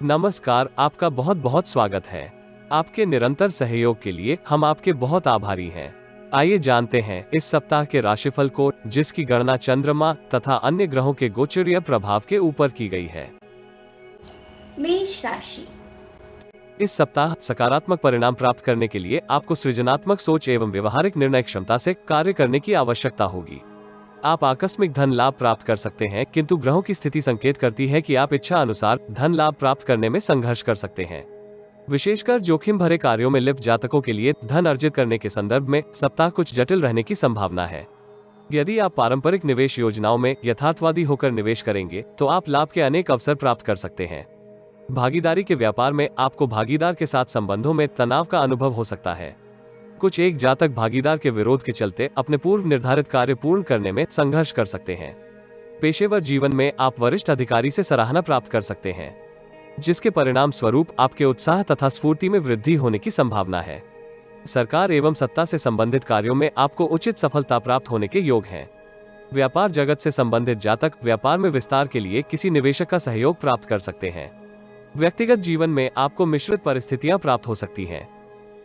नमस्कार, आपका बहुत बहुत स्वागत है। आपके निरंतर सहयोग के लिए हम आपके बहुत आभारी हैं। आइए जानते हैं इस सप्ताह के राशिफल को, जिसकी गणना चंद्रमा तथा अन्य ग्रहों के गोचरीय प्रभाव के ऊपर की गई है। मेष राशि। इस सप्ताह सकारात्मक परिणाम प्राप्त करने के लिए आपको सृजनात्मक सोच एवं व्यवहारिक निर्णय क्षमता से कार्य करने की आवश्यकता होगी। आप आकस्मिक धन लाभ प्राप्त कर सकते हैं, किंतु ग्रहों की स्थिति संकेत करती है कि आप इच्छा अनुसार धन लाभ प्राप्त करने में संघर्ष कर सकते हैं। विशेषकर जोखिम भरे कार्यों में लिप्त जातकों के लिए धन अर्जित करने के संदर्भ में सप्ताह कुछ जटिल रहने की संभावना है। यदि आप पारंपरिक निवेश योजनाओं में यथार्थवादी होकर निवेश करेंगे तो आप लाभ के अनेक अवसर प्राप्त कर सकते हैं। भागीदारी के व्यापार में आपको भागीदार के साथ संबंधों में तनाव का अनुभव हो सकता है। कुछ एक जातक भागीदार के विरोध के चलते अपने पूर्व निर्धारित कार्य पूर्ण करने में संघर्ष कर सकते हैं। पेशेवर जीवन में आप वरिष्ठ अधिकारी से सराहना प्राप्त कर सकते हैं, जिसके परिणाम स्वरूप आपके उत्साह तथा स्फूर्ति में वृद्धि होने की संभावना है। सरकार एवं सत्ता से संबंधित कार्यों में आपको उचित सफलता प्राप्त होने के योग हैं। व्यापार जगत से संबंधित जातक व्यापार में विस्तार के लिए किसी निवेशक का सहयोग प्राप्त कर सकते हैं। व्यक्तिगत जीवन में आपको मिश्रित परिस्थितियां प्राप्त हो सकती हैं।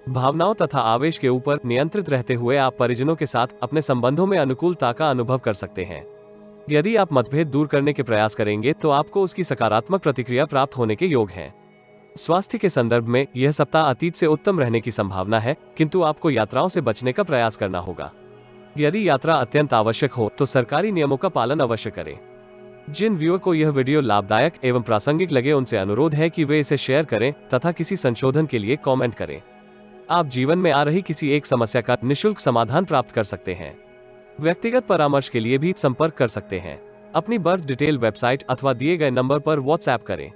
भावनाओं तथा आवेश के ऊपर नियंत्रित रहते हुए आप परिजनों के साथ अपने संबंधों में अनुकूलता का अनुभव कर सकते हैं। यदि आप मतभेद दूर करने के प्रयास करेंगे तो आपको उसकी सकारात्मक प्रतिक्रिया प्राप्त होने के योग हैं। स्वास्थ्य के संदर्भ में यह सप्ताह अतीत से उत्तम रहने की संभावना है, किंतु आपको यात्राओं से बचने का प्रयास करना होगा। यदि यात्रा अत्यंत आवश्यक हो तो सरकारी नियमों का पालन अवश्य करें। जिन व्यूअर को यह वीडियो लाभदायक एवं प्रासंगिक लगे उनसे अनुरोध है कि वे इसे शेयर करें तथा किसी संशोधन के लिए कमेंट करें। आप जीवन में आ रही किसी एक समस्या का निःशुल्क समाधान प्राप्त कर सकते हैं। व्यक्तिगत परामर्श के लिए भी संपर्क कर सकते हैं। अपनी बर्थ डिटेल वेबसाइट अथवा दिए गए नंबर पर व्हाट्सएप करें।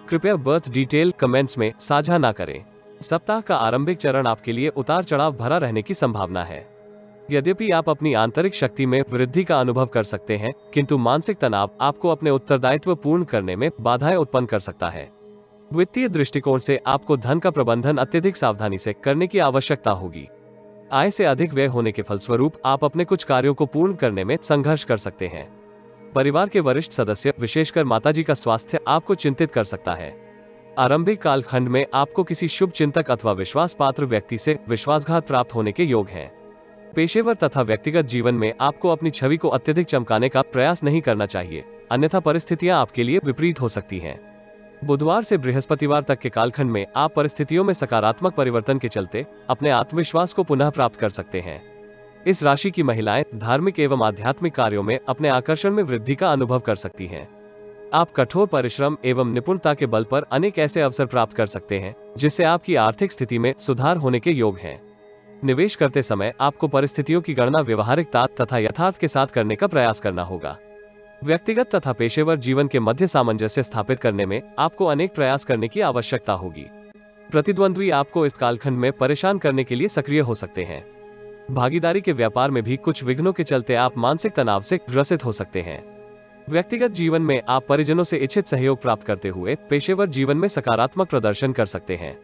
कृपया बर्थ डिटेल कमेंट्स में साझा ना करें। सप्ताह का आरंभिक चरण आपके लिए उतार चढ़ाव भरा रहने की संभावना है। यद्यपि आप अपनी आंतरिक शक्ति में वृद्धि का अनुभव कर सकते हैं, किंतु मानसिक तनाव आपको अपने उत्तरदायित्व पूर्ण करने में बाधाएं उत्पन्न कर सकता है। वित्तीय दृष्टिकोण से आपको धन का प्रबंधन अत्यधिक सावधानी से करने की आवश्यकता होगी। आय से अधिक व्यय होने के फलस्वरूप आप अपने कुछ कार्यों को पूर्ण करने में संघर्ष कर सकते हैं। परिवार के वरिष्ठ सदस्य, विशेषकर माताजी का स्वास्थ्य आपको चिंतित कर सकता है। आरंभिक कालखंड में आपको किसी शुभ चिंतक अथवा विश्वास पात्र व्यक्ति से विश्वासघात प्राप्त होने के योग हैं। पेशेवर तथा व्यक्तिगत जीवन में आपको अपनी छवि को अत्यधिक चमकाने का प्रयास नहीं करना चाहिए, अन्यथा परिस्थितियां आपके लिए विपरीत हो सकती हैं। बुधवार से बृहस्पतिवार तक के कालखंड में आप परिस्थितियों में सकारात्मक परिवर्तन के चलते अपने आत्मविश्वास को पुनः प्राप्त कर सकते हैं। इस राशि की महिलाएं धार्मिक एवं आध्यात्मिक कार्यों में अपने आकर्षण में वृद्धि का अनुभव कर सकती हैं। आप कठोर परिश्रम एवं निपुणता के बल पर अनेक ऐसे अवसर प्राप्त कर सकते हैं जिससे आपकी आर्थिक स्थिति में सुधार होने के योग हैं। निवेश करते समय आपको परिस्थितियों की गणना व्यवहारिकता तथा यथार्थ के साथ करने का प्रयास करना होगा। व्यक्तिगत तथा पेशेवर जीवन के मध्य सामंजस्य स्थापित करने में आपको अनेक प्रयास करने की आवश्यकता होगी। प्रतिद्वंद्वी आपको इस कालखंड में परेशान करने के लिए सक्रिय हो सकते हैं। भागीदारी के व्यापार में भी कुछ विघ्नों के चलते आप मानसिक तनाव से ग्रसित हो सकते हैं। व्यक्तिगत जीवन में आप परिजनों से इच्छित सहयोग प्राप्त करते हुए पेशेवर जीवन में सकारात्मक प्रदर्शन कर सकते हैं।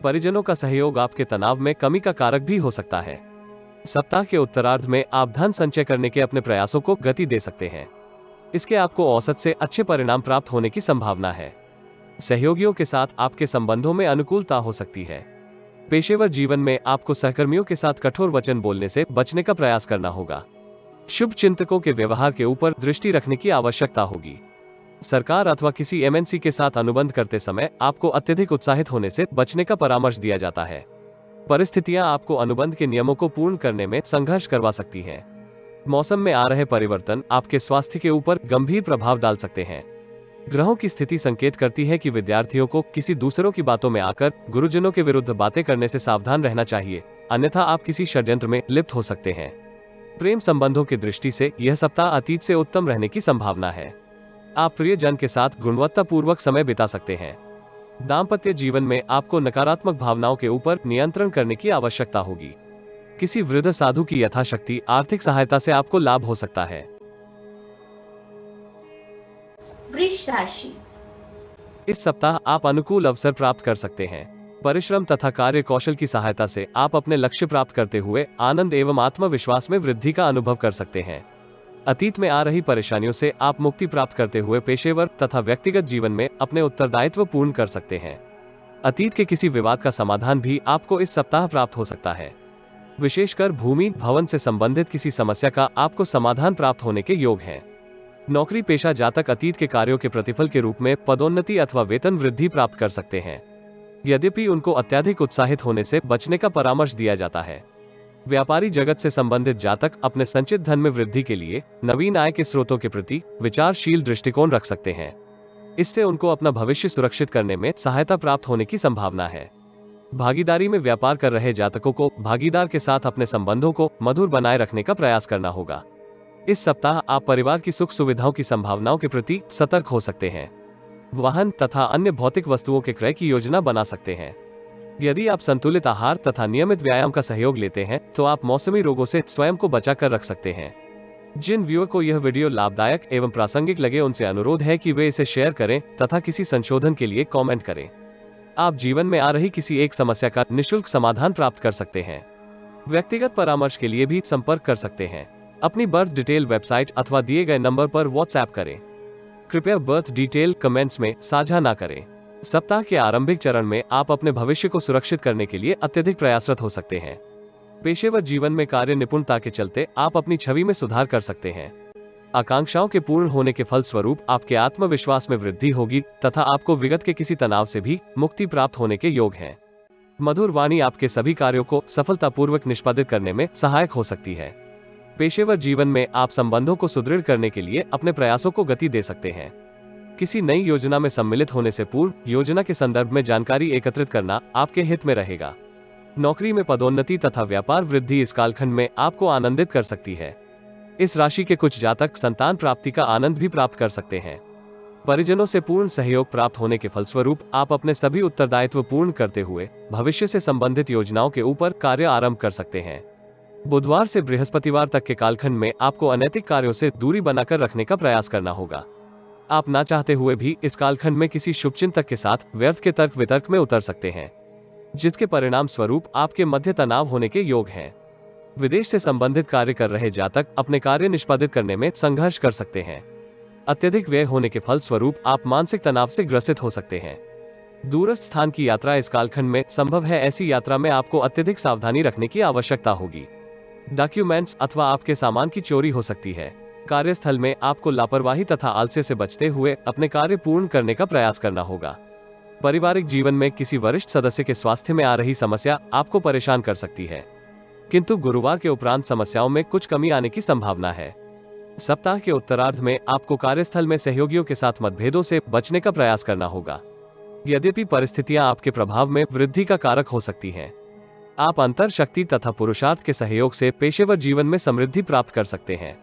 परिजनों का सहयोग आपके तनाव में कमी का कारक भी हो सकता है। सप्ताह के उत्तरार्ध में आप धन संचय करने के अपने प्रयासों को गति दे सकते हैं। इसके आपको औसत से अच्छे परिणाम प्राप्त होने की संभावना है। सहयोगियों के साथ आपके संबंधों में अनुकूलता हो सकती है। पेशेवर जीवन में आपको सहकर्मियों के साथ कठोर वचन बोलने से बचने का प्रयास करना होगा। शुभ चिंतकों के व्यवहार के ऊपर दृष्टि रखने की आवश्यकता होगी। सरकार अथवा किसी एमएनसी के साथ अनुबंध करते समय आपको अत्यधिक उत्साहित होने से बचने का परामर्श दिया जाता है। परिस्थितियां आपको अनुबंध के नियमों को पूर्ण करने में संघर्ष करवा सकती हैं। मौसम में आ रहे परिवर्तन आपके स्वास्थ्य के ऊपर गंभीर प्रभाव डाल सकते हैं। ग्रहों की स्थिति संकेत करती है कि विद्यार्थियों को किसी दूसरों की बातों में आकर गुरुजनों के विरुद्ध बातें करने से सावधान रहना चाहिए, अन्यथा आप किसी षड्यंत्र में लिप्त हो सकते हैं। प्रेम संबंधों की दृष्टि से यह सप्ताह अतीत से उत्तम रहने की संभावना है। आप प्रियजन के साथ गुणवत्तापूर्वक समय बिता सकते हैं। दाम्पत्य जीवन में आपको नकारात्मक भावनाओं के ऊपर नियंत्रण करने की आवश्यकता होगी। किसी वृद्ध साधु की यथाशक्ति आर्थिक सहायता से आपको लाभ हो सकता है। वृष राशि। इस सप्ताह आप अनुकूल अवसर प्राप्त कर सकते हैं। परिश्रम तथा कार्य कौशल की सहायता से आप अपने लक्ष्य प्राप्त करते हुए आनंद एवं आत्मविश्वास में वृद्धि का अनुभव कर सकते हैं। अतीत में आ रही परेशानियों से आप मुक्ति प्राप्त करते हुए पेशेवर तथा व्यक्तिगत जीवन में अपने उत्तरदायित्व पूर्ण कर सकते हैं। अतीत के किसी विवाद का समाधान भी आपको इस सप्ताह प्राप्त हो सकता है। विशेषकर भूमि भवन से संबंधित किसी समस्या का आपको समाधान प्राप्त होने के योग हैं। नौकरी पेशा जातक अतीत के कार्यों के प्रतिफल के रूप में पदोन्नति अथवा वेतन वृद्धि प्राप्त कर सकते हैं, यद्यपि उनको अत्यधिक उत्साहित होने से बचने का परामर्श दिया जाता है। व्यापारी जगत से संबंधित जातक अपने संचित धन में वृद्धि के लिए नवीन आय के स्रोतों के प्रति विचारशील दृष्टिकोण रख सकते हैं। इससे उनको अपना भविष्य सुरक्षित करने में सहायता प्राप्त होने की संभावना है। भागीदारी में व्यापार कर रहे जातकों को भागीदार के साथ अपने संबंधों को मधुर बनाए रखने का प्रयास करना होगा। इस सप्ताह आप परिवार की सुख सुविधाओं की संभावनाओं के प्रति सतर्क हो सकते हैं। वाहन तथा अन्य भौतिक वस्तुओं के क्रय की योजना बना सकते हैं। यदि आप संतुलित आहार तथा नियमित व्यायाम का सहयोग लेते हैं तो आप मौसमी रोगों से स्वयं को बचा कर रख सकते हैं। जिन व्यूअर को यह वीडियो लाभदायक एवं प्रासंगिक लगे उनसे अनुरोध है कि वे इसे शेयर करें तथा किसी संशोधन के लिए कमेंट करें। आप जीवन में आ रही किसी एक समस्या का निःशुल्क समाधान प्राप्त कर सकते हैं। व्यक्तिगत परामर्श के लिए भी संपर्क कर सकते हैं। अपनी बर्थ डिटेल वेबसाइट अथवा दिए गए नंबर पर व्हाट्सएप करें। कृपया बर्थ डिटेल कमेंट्स में साझा न करें। सप्ताह के आरंभिक चरण में आप अपने भविष्य को सुरक्षित करने के लिए अत्यधिक प्रयासरत हो सकते हैं। पेशेवर जीवन में कार्य निपुणता के चलते आप अपनी छवि में सुधार कर सकते हैं। आकांक्षाओं के पूर्ण होने के फलस्वरूप आपके आत्मविश्वास में वृद्धि होगी तथा आपको विगत के किसी तनाव से भी मुक्ति प्राप्त होने के योग हैं। मधुर वाणी आपके सभी कार्यों को सफलतापूर्वक निष्पादित करने में सहायक हो सकती है। पेशेवर जीवन में आप संबंधों को सुदृढ़ करने के लिए अपने प्रयासों को गति दे सकते हैं। किसी नई योजना में सम्मिलित होने से पूर्व योजना के संदर्भ में जानकारी एकत्रित करना आपके हित में रहेगा। नौकरी में पदोन्नति तथा व्यापार वृद्धि इस कालखंड में आपको आनंदित कर सकती है। इस राशि के कुछ जातक संतान प्राप्ति का आनंद भी प्राप्त कर सकते हैं। परिजनों से पूर्ण सहयोग प्राप्त होने के फलस्वरूप आप अपने सभी उत्तरदायित्व पूर्ण करते हुए भविष्य से संबंधित योजनाओं के ऊपर कार्य आरंभ कर सकते हैं। बुधवार से बृहस्पतिवार तक के कालखंड में आपको अनैतिक कार्यों से दूरी बनाकर रखने का प्रयास करना होगा। आप ना चाहते हुए भी इस कालखंड में किसी शुभचिंतक के साथ व्यर्थ के तर्क वितर्क में उतर सकते हैं, जिसके परिणाम स्वरूप आपके मध्य तनाव होने के योग हैं। विदेश से संबंधित कार्य कर रहे जातक अपने कार्य निष्पादित करने में संघर्ष कर सकते हैं। अत्यधिक व्यय होने के फलस्वरूप आप मानसिक तनाव से ग्रसित हो सकते हैं। दूरस्थ स्थान की यात्रा इस कालखंड में संभव है। ऐसी यात्रा में आपको अत्यधिक सावधानी रखने की आवश्यकता होगी। डॉक्यूमेंट्स अथवा आपके सामान की चोरी हो सकती है। कार्यस्थल में आपको लापरवाही तथा आलस्य से बचते हुए अपने कार्य पूर्ण करने का प्रयास करना होगा। पारिवारिक जीवन में किसी वरिष्ठ सदस्य के स्वास्थ्य में आ रही समस्या आपको परेशान कर सकती है, किंतु गुरुवार के उपरांत समस्याओं में कुछ कमी आने की संभावना है। सप्ताह के उत्तरार्ध में आपको कार्यस्थल में सहयोगियों के साथ मतभेदों से बचने का प्रयास करना होगा। यद्यपि परिस्थितियां आपके प्रभाव में वृद्धि का कारक हो सकती हैं, आप अंतर शक्ति तथा पुरुषार्थ के सहयोग से पेशेवर जीवन में समृद्धि प्राप्त कर सकते हैं।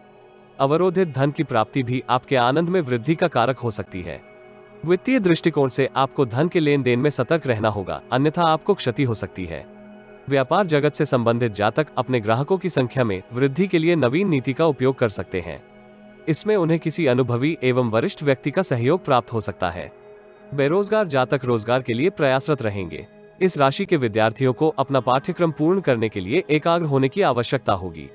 अवरोधित धन की प्राप्ति भी आपके आनंद में वृद्धि का कारक हो सकती है। वित्तीय दृष्टिकोण से आपको धन के लेन देन में सतर्क रहना होगा, अन्यथा आपको क्षति हो सकती है। व्यापार जगत से संबंधित जातक अपने ग्राहकों की संख्या में वृद्धि के लिए नवीन नीति का उपयोग कर सकते हैं। इसमें उन्हें किसी अनुभवी एवं वरिष्ठ व्यक्ति का सहयोग प्राप्त हो सकता है। बेरोजगार जातक रोजगार के लिए प्रयासरत रहेंगे। इस राशि के विद्यार्थियों को अपना पाठ्यक्रम पूर्ण करने के लिए एकाग्र होने की आवश्यकता होगी।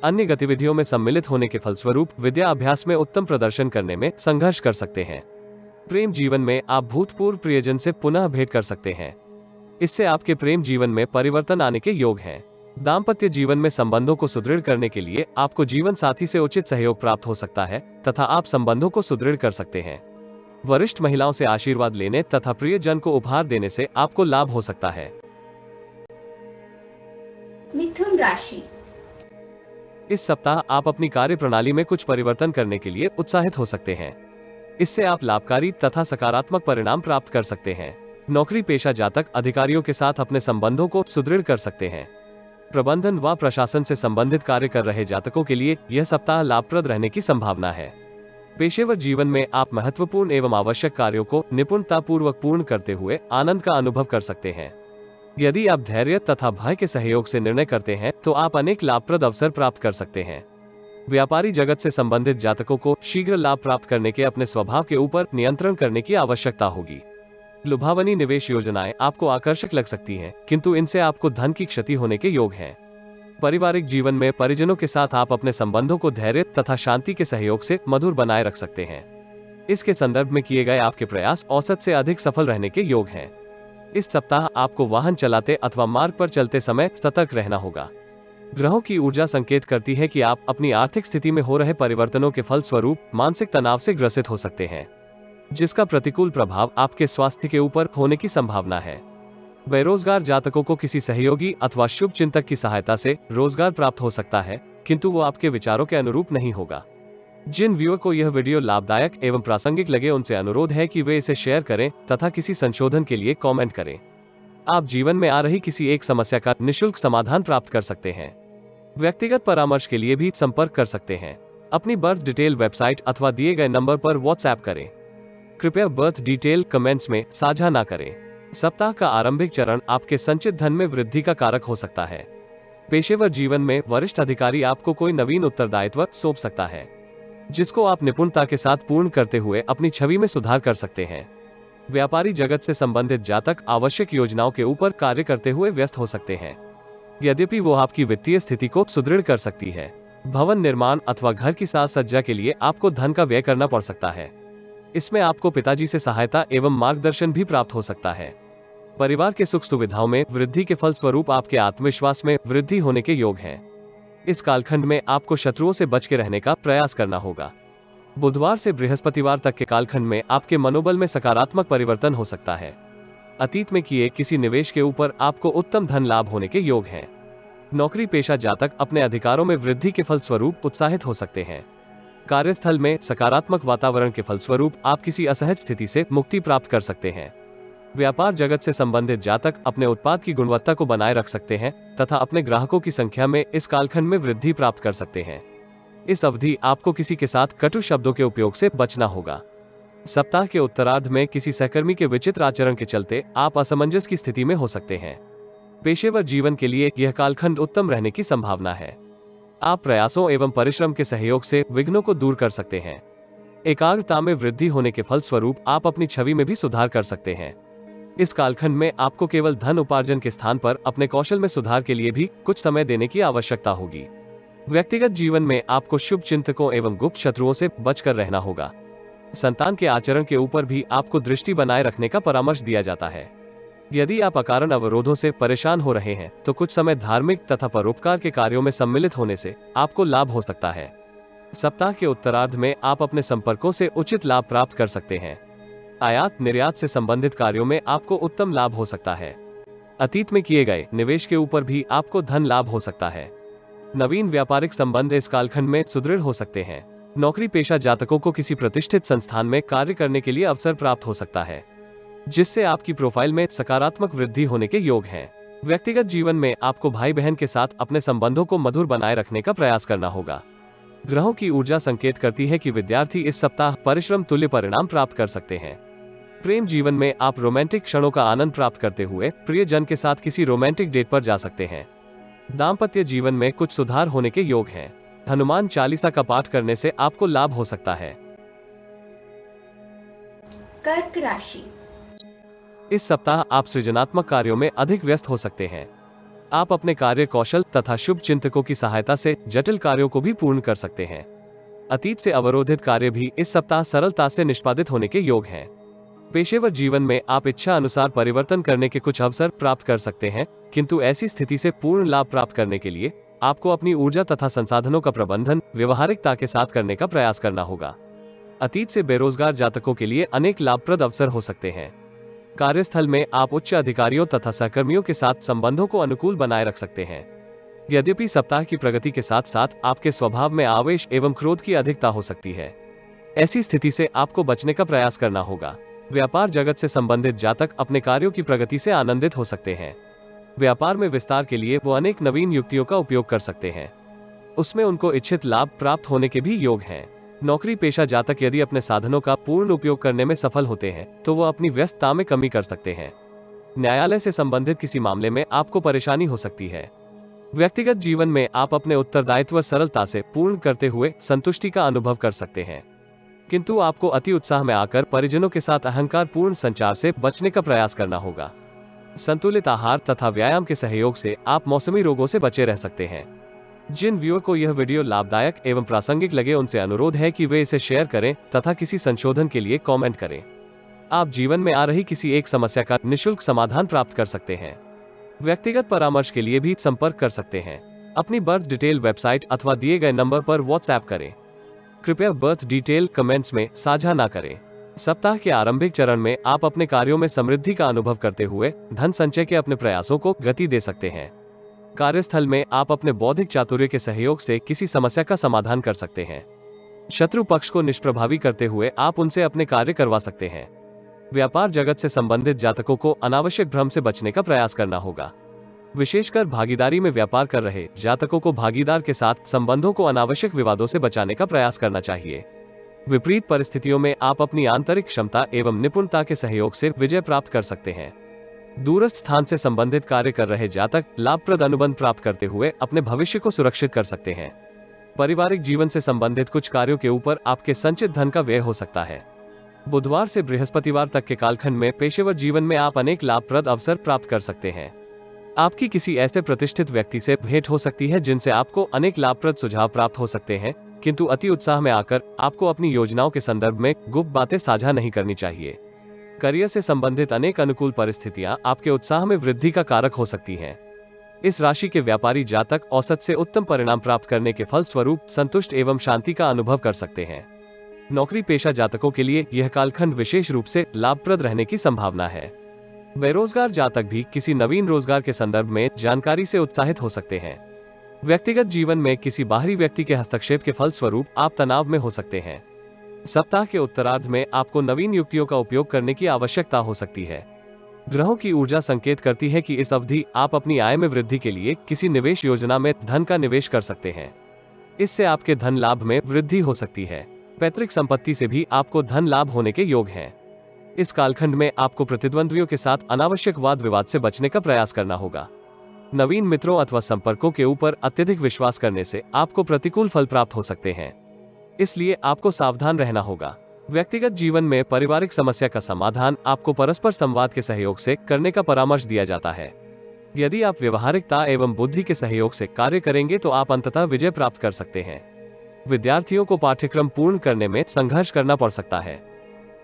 अन्य गतिविधियों में सम्मिलित होने के फलस्वरूप विद्या अभ्यास में उत्तम प्रदर्शन करने में संघर्ष कर सकते हैं। प्रेम जीवन में आप भूतपूर्व प्रियजन से पुनः भेंट कर सकते हैं। इससे आपके प्रेम जीवन में परिवर्तन आने के योग हैं। दाम्पत्य जीवन में संबंधों को सुदृढ़ करने के लिए आपको जीवन साथी से उचित सहयोग प्राप्त हो सकता है तथा आप संबंधों को सुदृढ़ कर सकते हैं। वरिष्ठ महिलाओं से आशीर्वाद लेने तथा प्रियजन को उपहार देने से आपको लाभ हो सकता है। मिथुन राशि। इस सप्ताह आप अपनी कार्य प्रणाली में कुछ परिवर्तन करने के लिए उत्साहित हो सकते हैं। इससे आप लाभकारी तथा सकारात्मक परिणाम प्राप्त कर सकते हैं। नौकरी पेशा जातक अधिकारियों के साथ अपने संबंधों को सुदृढ़ कर सकते हैं। प्रबंधन व प्रशासन से संबंधित कार्य कर रहे जातकों के लिए यह सप्ताह लाभप्रद रहने की संभावना है। पेशेवर जीवन में आप महत्वपूर्ण एवं आवश्यक कार्यों को निपुणतापूर्वक पूर्ण करते हुए आनंद का अनुभव कर सकते हैं। यदि आप धैर्य तथा भय के सहयोग से निर्णय करते हैं तो आप अनेक लाभप्रद अवसर प्राप्त कर सकते हैं। व्यापारी जगत से संबंधित जातकों को शीघ्र लाभ प्राप्त करने के अपने स्वभाव के ऊपर नियंत्रण करने की आवश्यकता होगी। लुभावनी निवेश योजनाएं आपको आकर्षक लग सकती हैं, किंतु इनसे आपको धन की क्षति होने के योग हैं। पारिवारिक जीवन में परिजनों के साथ आप अपने संबंधों को धैर्य तथा शांति के सहयोग से मधुर बनाए रख सकते हैं। इसके संदर्भ में किए गए आपके प्रयास औसत से अधिक सफल रहने के योग हैं। इस सप्ताह आपको वाहन चलाते अथवा मार्ग पर चलते समय सतर्क रहना होगा। ग्रहों की ऊर्जा संकेत करती है कि आप अपनी आर्थिक स्थिति में हो रहे परिवर्तनों के फलस्वरूप मानसिक तनाव से ग्रसित हो सकते हैं, जिसका प्रतिकूल प्रभाव आपके स्वास्थ्य के ऊपर होने की संभावना है। बेरोजगार जातकों को किसी सहयोगी अथवा शुभ चिंतक की सहायता से रोजगार प्राप्त हो सकता है, किंतु वो आपके विचारों के अनुरूप नहीं होगा। जिन व्यूअर को यह वीडियो लाभदायक एवं प्रासंगिक लगे उनसे अनुरोध है कि वे इसे शेयर करें तथा किसी संशोधन के लिए कमेंट करें। आप जीवन में आ रही किसी एक समस्या का निःशुल्क समाधान प्राप्त कर सकते हैं। व्यक्तिगत परामर्श के लिए भी संपर्क कर सकते हैं। अपनी बर्थ डिटेल वेबसाइट अथवा दिए गए नंबर पर व्हाट्सएप करें। कृपया बर्थ डिटेल कमेंट्स में साझा ना करें। सप्ताह का आरंभिक चरण आपके संचित धन में वृद्धि का कारक हो सकता है। पेशेवर जीवन में वरिष्ठ अधिकारी आपको कोई नवीन उत्तरदायित्व सौंप सकता है, जिसको आप निपुणता के साथ पूर्ण करते हुए अपनी छवि में सुधार कर सकते हैं। व्यापारी जगत से संबंधित जातक आवश्यक योजनाओं के ऊपर कार्य करते हुए व्यस्त हो सकते हैं, यद्यपि वो आपकी वित्तीय स्थिति को सुदृढ़ कर सकती है। भवन निर्माण अथवा घर की साज सज्जा के लिए आपको धन का व्यय करना पड़ सकता है। इसमें आपको पिताजी से सहायता एवं मार्गदर्शन भी प्राप्त हो सकता है। परिवार के सुख सुविधाओं में वृद्धि के फलस्वरूप आपके आत्मविश्वास में वृद्धि होने के योग हैं। इस कालखंड में आपको शत्रुओं से बच के रहने का प्रयास करना होगा। बुधवार से बृहस्पतिवार तक के कालखंड में आपके मनोबल में सकारात्मक परिवर्तन हो सकता है। अतीत में किए किसी निवेश के ऊपर आपको उत्तम धन लाभ होने के योग हैं। नौकरी पेशा जातक अपने अधिकारों में वृद्धि के फलस्वरूप उत्साहित हो सकते हैं। कार्यस्थल में सकारात्मक वातावरण के फलस्वरूप आप किसी असहज स्थिति से मुक्ति प्राप्त कर सकते हैं। व्यापार जगत से संबंधित जातक अपने उत्पाद की गुणवत्ता को बनाए रख सकते हैं तथा अपने ग्राहकों की संख्या में इस कालखंड में वृद्धि प्राप्त कर सकते हैं। इस अवधि आपको किसी के साथ कटु शब्दों के उपयोग से बचना होगा। सप्ताह के उत्तरार्ध में किसी सहकर्मी के विचित्र आचरण के चलते आप असमंजस की स्थिति में हो सकते हैं। पेशेवर जीवन के लिए यह कालखंड उत्तम रहने की संभावना है। आप प्रयासों एवं परिश्रम के सहयोग से विघ्नों को दूर कर सकते हैं। एकाग्रता में वृद्धि होने के फलस्वरूप आप अपनी छवि में भी सुधार कर सकते हैं। इस कालखंड में आपको केवल धन उपार्जन के स्थान पर अपने कौशल में सुधार के लिए भी कुछ समय देने की आवश्यकता होगी। व्यक्तिगत जीवन में आपको शुभ चिंतकों एवं गुप्त शत्रुओं से बचकर रहना होगा। संतान के आचरण के ऊपर भी आपको दृष्टि बनाए रखने का परामर्श दिया जाता है। यदि आप अकारण अवरोधों से परेशान हो रहे हैं तो कुछ समय धार्मिक तथा परोपकार के कार्यों में सम्मिलित होने से आपको लाभ हो सकता है। सप्ताह के उत्तरार्ध में आप अपने संपर्कों से उचित लाभ प्राप्त कर सकते हैं। आयात निर्यात से संबंधित कार्यों में आपको उत्तम लाभ हो सकता है। अतीत में किए गए निवेश के ऊपर भी आपको धन लाभ हो सकता है। नवीन व्यापारिक संबंध इस कालखंड में सुदृढ़ हो सकते हैं। नौकरी पेशा जातकों को किसी प्रतिष्ठित संस्थान में कार्य करने के लिए अवसर प्राप्त हो सकता है, जिससे आपकी प्रोफाइल में सकारात्मक वृद्धि होने के योग हैं। व्यक्तिगत जीवन में आपको भाई बहन के साथ अपने संबंधों को मधुर बनाए रखने का प्रयास करना होगा। ग्रहों की ऊर्जा संकेत करती है कि विद्यार्थी इस सप्ताह परिश्रम तुल्य परिणाम प्राप्त कर सकते हैं। प्रेम जीवन में आप रोमांटिक क्षणों का आनंद प्राप्त करते हुए प्रियजन के साथ किसी रोमांटिक डेट पर जा सकते हैं। दाम्पत्य जीवन में कुछ सुधार होने के योग हैं। हनुमान चालीसा का पाठ करने से आपको लाभ हो सकता है। कर्क राशि। इस सप्ताह आप सृजनात्मक कार्यों में अधिक व्यस्त हो सकते हैं। आप अपने कार्य कौशल तथा शुभ चिंतकों की सहायता से जटिल कार्यों को भी पूर्ण कर सकते हैं। अतीत से अवरोधित कार्य भी इस सप्ताह सरलता से निष्पादित होने के योग हैं। पेशेवर जीवन में आप इच्छा अनुसार परिवर्तन करने के कुछ अवसर प्राप्त कर सकते हैं, किंतु ऐसी स्थिति से पूर्ण लाभ प्राप्त करने के लिए आपको अपनी ऊर्जा तथा संसाधनों का प्रबंधन व्यवहारिकता के साथ करने का प्रयास करना होगा। अतीत से बेरोजगार जातकों के लिए अनेक लाभप्रद अवसर हो सकते हैं। कार्यस्थल में आप उच्च अधिकारियों तथा सहकर्मियों के साथ संबंधों को अनुकूल बनाए रख सकते हैं। यद्यपि सप्ताह की प्रगति के साथ साथ आपके स्वभाव में आवेश एवं क्रोध की अधिकता हो सकती है। ऐसी स्थिति से आपको बचने का प्रयास करना होगा। व्यापार जगत से संबंधित जातक अपने कार्यों की प्रगति से आनंदित हो सकते हैं। व्यापार में विस्तार के लिए वो अनेक नवीन युक्तियों का उपयोग कर सकते हैं। उसमें उनको इच्छित लाभ प्राप्त होने के भी योग हैं। नौकरी पेशा जातक यदि अपने साधनों का पूर्ण उपयोग करने में सफल होते हैं तो वो अपनी व्यस्तता में कमी कर सकते हैं। न्यायालय से संबंधित किसी मामले में आपको परेशानी हो सकती है। व्यक्तिगत जीवन में आप अपने उत्तरदायित्व सरलता से पूर्ण करते हुए संतुष्टि का अनुभव कर सकते हैं, किंतु आपको अति उत्साह में आकर परिजनों के साथ अहंकार पूर्ण संचार से बचने का प्रयास करना होगा। संतुलित आहार तथा व्यायाम के सहयोग से आप मौसमी रोगों से बचे रह सकते हैं। जिन व्यूअर को यह वीडियो लाभदायक एवं प्रासंगिक लगे उनसे अनुरोध है कि वे इसे शेयर करें तथा किसी संशोधन के लिए कमेंट करें। आप जीवन में आ रही किसी एक समस्या का निःशुल्क समाधान प्राप्त कर सकते हैं। व्यक्तिगत परामर्श के लिए भी संपर्क कर सकते हैं। अपनी बर्थ डिटेल वेबसाइट अथवा दिए गए नंबर पर व्हाट्सएप करें। कृपया बर्थ डिटेल कमेंट्स में साझा ना करें। सप्ताह के आरंभिक चरण में आप अपने कार्यों में समृद्धि का अनुभव करते हुए धन संचय के अपने प्रयासों को गति दे सकते हैं। कार्यस्थल में आप अपने बौद्धिक चातुर्य के सहयोग से किसी समस्या का समाधान कर सकते हैं। शत्रु पक्ष को निष्प्रभावी करते हुए आप उनसे अपने कार्य करवा सकते हैं। व्यापार जगत से संबंधित जातकों को अनावश्यक भ्रम से बचने का प्रयास करना होगा। विशेषकर भागीदारी में व्यापार कर रहे जातकों को भागीदार के साथ संबंधों को अनावश्यक विवादों से बचाने का प्रयास करना चाहिए। विपरीत परिस्थितियों में आप अपनी आंतरिक क्षमता एवं निपुणता के सहयोग से विजय प्राप्त कर सकते हैं। दूरस्थ स्थान से संबंधित कार्य कर रहे जातक लाभप्रद अनुबंध प्राप्त करते हुए अपने भविष्य को सुरक्षित कर सकते हैं। पारिवारिक जीवन से संबंधित कुछ कार्यों के ऊपर आपके संचित धन का व्यय हो सकता है। बुधवार से बृहस्पतिवार तक के कालखंड में पेशेवर जीवन में आप अनेक लाभप्रद अवसर प्राप्त कर सकते हैं। आपकी किसी ऐसे प्रतिष्ठित व्यक्ति से भेंट हो सकती है जिनसे आपको अनेक लाभप्रद सुझाव प्राप्त हो सकते हैं, किंतु अति उत्साह में आकर आपको अपनी योजनाओं के संदर्भ में गुप्त बातें साझा नहीं करनी चाहिए। करियर से संबंधित अनेक अनुकूल परिस्थितियां आपके उत्साह में वृद्धि का कारक हो सकती हैं। इस राशि के व्यापारी जातक औसत से उत्तम परिणाम प्राप्त करने के फल स्वरूप संतुष्ट एवं शांति का अनुभव कर सकते हैं। नौकरी पेशा जातकों के लिए यह कालखंड विशेष रूप से लाभप्रद रहने की संभावना है। बेरोजगार जातक भी किसी नवीन रोजगार के संदर्भ में जानकारी से उत्साहित हो सकते हैं। व्यक्तिगत जीवन में किसी बाहरी व्यक्ति के हस्तक्षेप के फल स्वरूप आप तनाव में हो सकते हैं। सप्ताह के उत्तरार्ध में आपको नवीन युक्तियों का उपयोग करने की आवश्यकता हो सकती है। ग्रहों की ऊर्जा संकेत करती है कि इस अवधि आप अपनी आय में वृद्धि के लिए किसी निवेश योजना में धन का निवेश कर सकते हैं। इससे आपके धन लाभ में वृद्धि हो सकती है। पैतृक संपत्ति से भी आपको धन लाभ होने के योग हैं। इस कालखंड में आपको प्रतिद्वंद्वियों के साथ अनावश्यक वाद विवाद से बचने का प्रयास करना होगा। नवीन मित्रों अथवा संपर्कों के ऊपर अत्यधिक विश्वास करने से आपको प्रतिकूल फल प्राप्त हो सकते हैं, इसलिए आपको सावधान रहना होगा। व्यक्तिगत जीवन में पारिवारिक समस्या का समाधान आपको परस्पर संवाद के सहयोग से करने का परामर्श दिया जाता है। यदि आप व्यवहारिकता एवं बुद्धि के सहयोग से कार्य करेंगे तो आप अंततः विजय प्राप्त कर सकते हैं। विद्यार्थियों को पाठ्यक्रम पूर्ण करने में संघर्ष करना पड़ सकता है,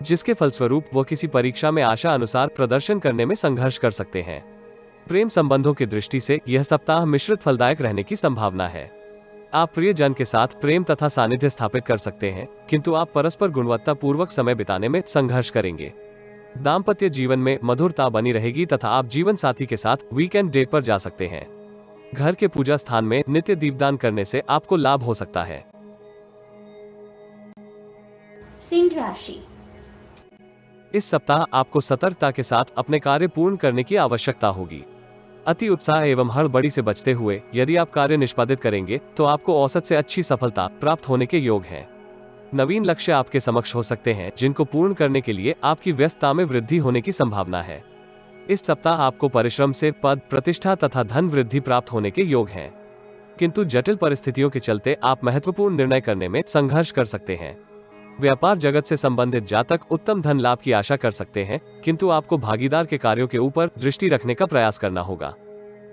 जिसके फलस्वरूप वो किसी परीक्षा में आशा अनुसार प्रदर्शन करने में संघर्ष कर सकते हैं। प्रेम संबंधों की दृष्टि से यह सप्ताह मिश्रित फलदायक रहने की संभावना है। आप प्रियजन के साथ प्रेम तथा सानिध्य स्थापित कर सकते हैं, किंतु आप परस्पर गुणवत्ता पूर्वक समय बिताने में संघर्ष करेंगे। दाम्पत्य जीवन में मधुरता बनी रहेगी तथा आप जीवन साथी के साथ वीकेंड डेट पर जा सकते हैं। घर के पूजा स्थान में नित्य दीपदान करने से आपको लाभ हो सकता है। सिंह राशि। इस सप्ताह आपको सतर्कता के साथ अपने कार्य पूर्ण करने की आवश्यकता होगी। अति उत्साह एवं हड़बड़ी से बचते हुए यदि आप कार्य निष्पादित करेंगे तो आपको औसत से अच्छी सफलता प्राप्त होने के योग हैं। नवीन लक्ष्य आपके समक्ष हो सकते हैं, जिनको पूर्ण करने के लिए आपकी व्यस्तता में वृद्धि होने की संभावना है। इस सप्ताह आपको परिश्रम से पद, प्रतिष्ठा तथा धन वृद्धि प्राप्त होने के योग हैं, किंतु जटिल परिस्थितियों के चलते आप महत्वपूर्ण निर्णय करने में संघर्ष कर सकते हैं। व्यापार जगत से संबंधित जातक उत्तम धन लाभ की आशा कर सकते हैं, किंतु आपको भागीदार के कार्यों के ऊपर दृष्टि रखने का प्रयास करना होगा।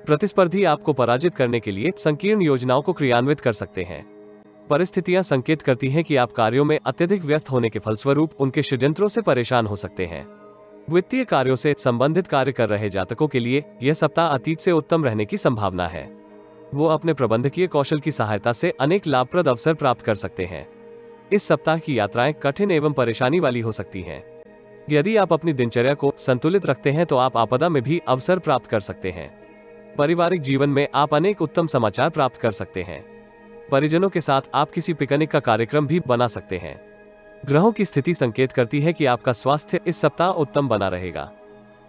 प्रतिस्पर्धी आपको पराजित करने के लिए संकीर्ण योजनाओं को क्रियान्वित कर सकते हैं। परिस्थितियां संकेत करती हैं कि आप कार्यों में अत्यधिक व्यस्त होने के फलस्वरूप उनके षड्यंत्रों से परेशान हो सकते हैं। वित्तीय कार्यों से संबंधित कार्य कर रहे जातकों के लिए यह सप्ताह अतीत से उत्तम रहने की संभावना है। वो अपने प्रबंधकीय कौशल की सहायता से अनेक लाभप्रद अवसर प्राप्त कर सकते हैं। इस सप्ताह की यात्राएं कठिन एवं परेशानी वाली हो सकती हैं। यदि आप अपनी दिनचर्या को संतुलित रखते हैं तो आप आपदा में भी अवसर प्राप्त कर सकते हैं। पारिवारिक जीवन में आप अनेक उत्तम समाचार प्राप्त कर सकते हैं। परिजनों के साथ आप किसी पिकनिक का कार्यक्रम भी बना सकते हैं। ग्रहों की स्थिति संकेत करती है कि आपका स्वास्थ्य इस सप्ताह उत्तम बना रहेगा।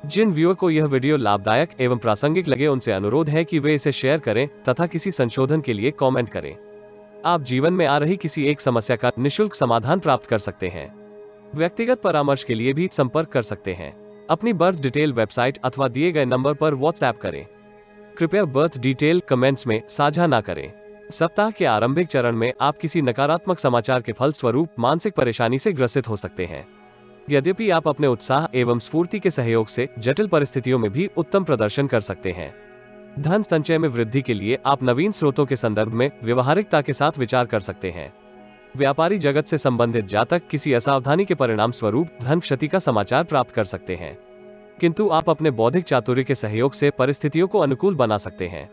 जिन व्यूअर को यह वीडियो लाभदायक एवं प्रासंगिक लगे उनसे अनुरोध है कि वे इसे शेयर करें तथा किसी संशोधन के लिए कमेंट करें। आप जीवन में आ रही किसी एक समस्या का निःशुल्क समाधान प्राप्त कर सकते हैं। व्यक्तिगत परामर्श के लिए भी संपर्क कर सकते हैं। अपनी बर्थ डिटेल वेबसाइट अथवा दिए गए नंबर पर व्हाट्सएप करें। कृपया बर्थ डिटेल कमेंट्स में साझा ना करें। सप्ताह के आरंभिक चरण में आप किसी नकारात्मक समाचार के फल स्वरूप मानसिक परेशानी से ग्रसित हो सकते हैं। यद्यपि आप अपने उत्साह एवं स्फूर्ति के सहयोग से जटिल परिस्थितियों में भी उत्तम प्रदर्शन कर सकते हैं। धन संचय में वृद्धि के लिए आप नवीन स्रोतों के संदर्भ में व्यवहारिकता के साथ विचार कर सकते हैं। व्यापारी जगत से संबंधित जातक किसी असावधानी के परिणाम स्वरूप धन क्षति का समाचार प्राप्त कर सकते हैं, किंतु आप अपने बौद्धिक चातुर्य के सहयोग से परिस्थितियों को अनुकूल बना सकते हैं।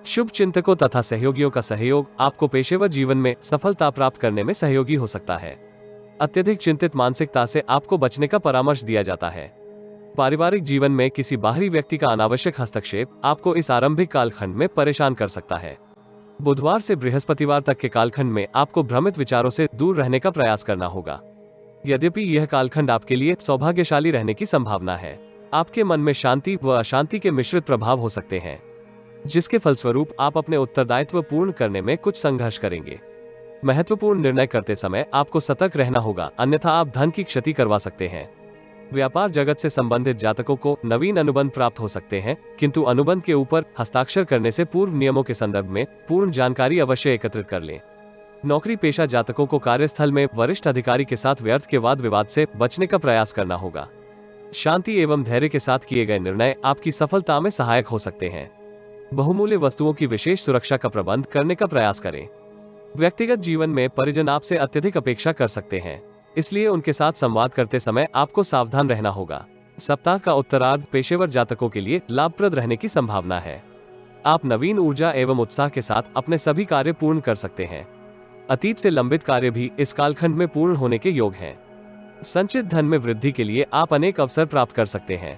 शुभ चिंतकों तथा सहयोगियों का सहयोग आपको पेशेवर जीवन में सफलता प्राप्त करने में सहयोगी हो सकता है। अत्यधिक चिंतित मानसिकता से आपको बचने का परामर्श दिया जाता है। पारिवारिक जीवन में किसी बाहरी व्यक्ति का अनावश्यक हस्तक्षेप आपको इस आरंभिक कालखंड में परेशान कर सकता है। बुधवार से बृहस्पतिवार तक के कालखंड में आपको भ्रमित विचारों से दूर रहने का प्रयास करना होगा। यद्यपि यह कालखंड आपके लिए सौभाग्यशाली रहने की संभावना है, आपके मन में शांति व अशांति के मिश्रित प्रभाव हो सकते हैं, जिसके फलस्वरूप आप अपने उत्तरदायित्व पूर्ण करने में कुछ संघर्ष करेंगे। महत्वपूर्ण निर्णय करते समय आपको सतर्क रहना होगा, अन्यथा आप धन की क्षति करवा सकते हैं। व्यापार जगत से संबंधित जातकों को नवीन अनुबंध प्राप्त हो सकते हैं, किंतु अनुबंध के ऊपर हस्ताक्षर करने से पूर्व नियमों के संदर्भ में पूर्ण जानकारी अवश्य एकत्रित कर लें। नौकरी पेशा जातकों को कार्यस्थल में वरिष्ठ अधिकारी के साथ व्यर्थ के वाद विवाद से बचने का प्रयास करना होगा। शांति एवं धैर्य के साथ किए गए निर्णय आपकी सफलता में सहायक हो सकते हैं। बहुमूल्य वस्तुओं की विशेष सुरक्षा का प्रबंध करने का प्रयास करें। व्यक्तिगत जीवन में परिजन आपसे अत्यधिक अपेक्षा कर सकते हैं, इसलिए उनके साथ संवाद करते समय आपको सावधान रहना होगा। सप्ताह का उत्तरार्ध पेशेवर जातकों के लिए लाभप्रद रहने की संभावना है। आप नवीन ऊर्जा एवं उत्साह के साथ अपने सभी कार्य पूर्ण कर सकते हैं। अतीत से लंबित कार्य भी इस कालखंड में पूर्ण होने के योग हैं। संचित धन में वृद्धि के लिए आप अनेक अवसर प्राप्त कर सकते हैं।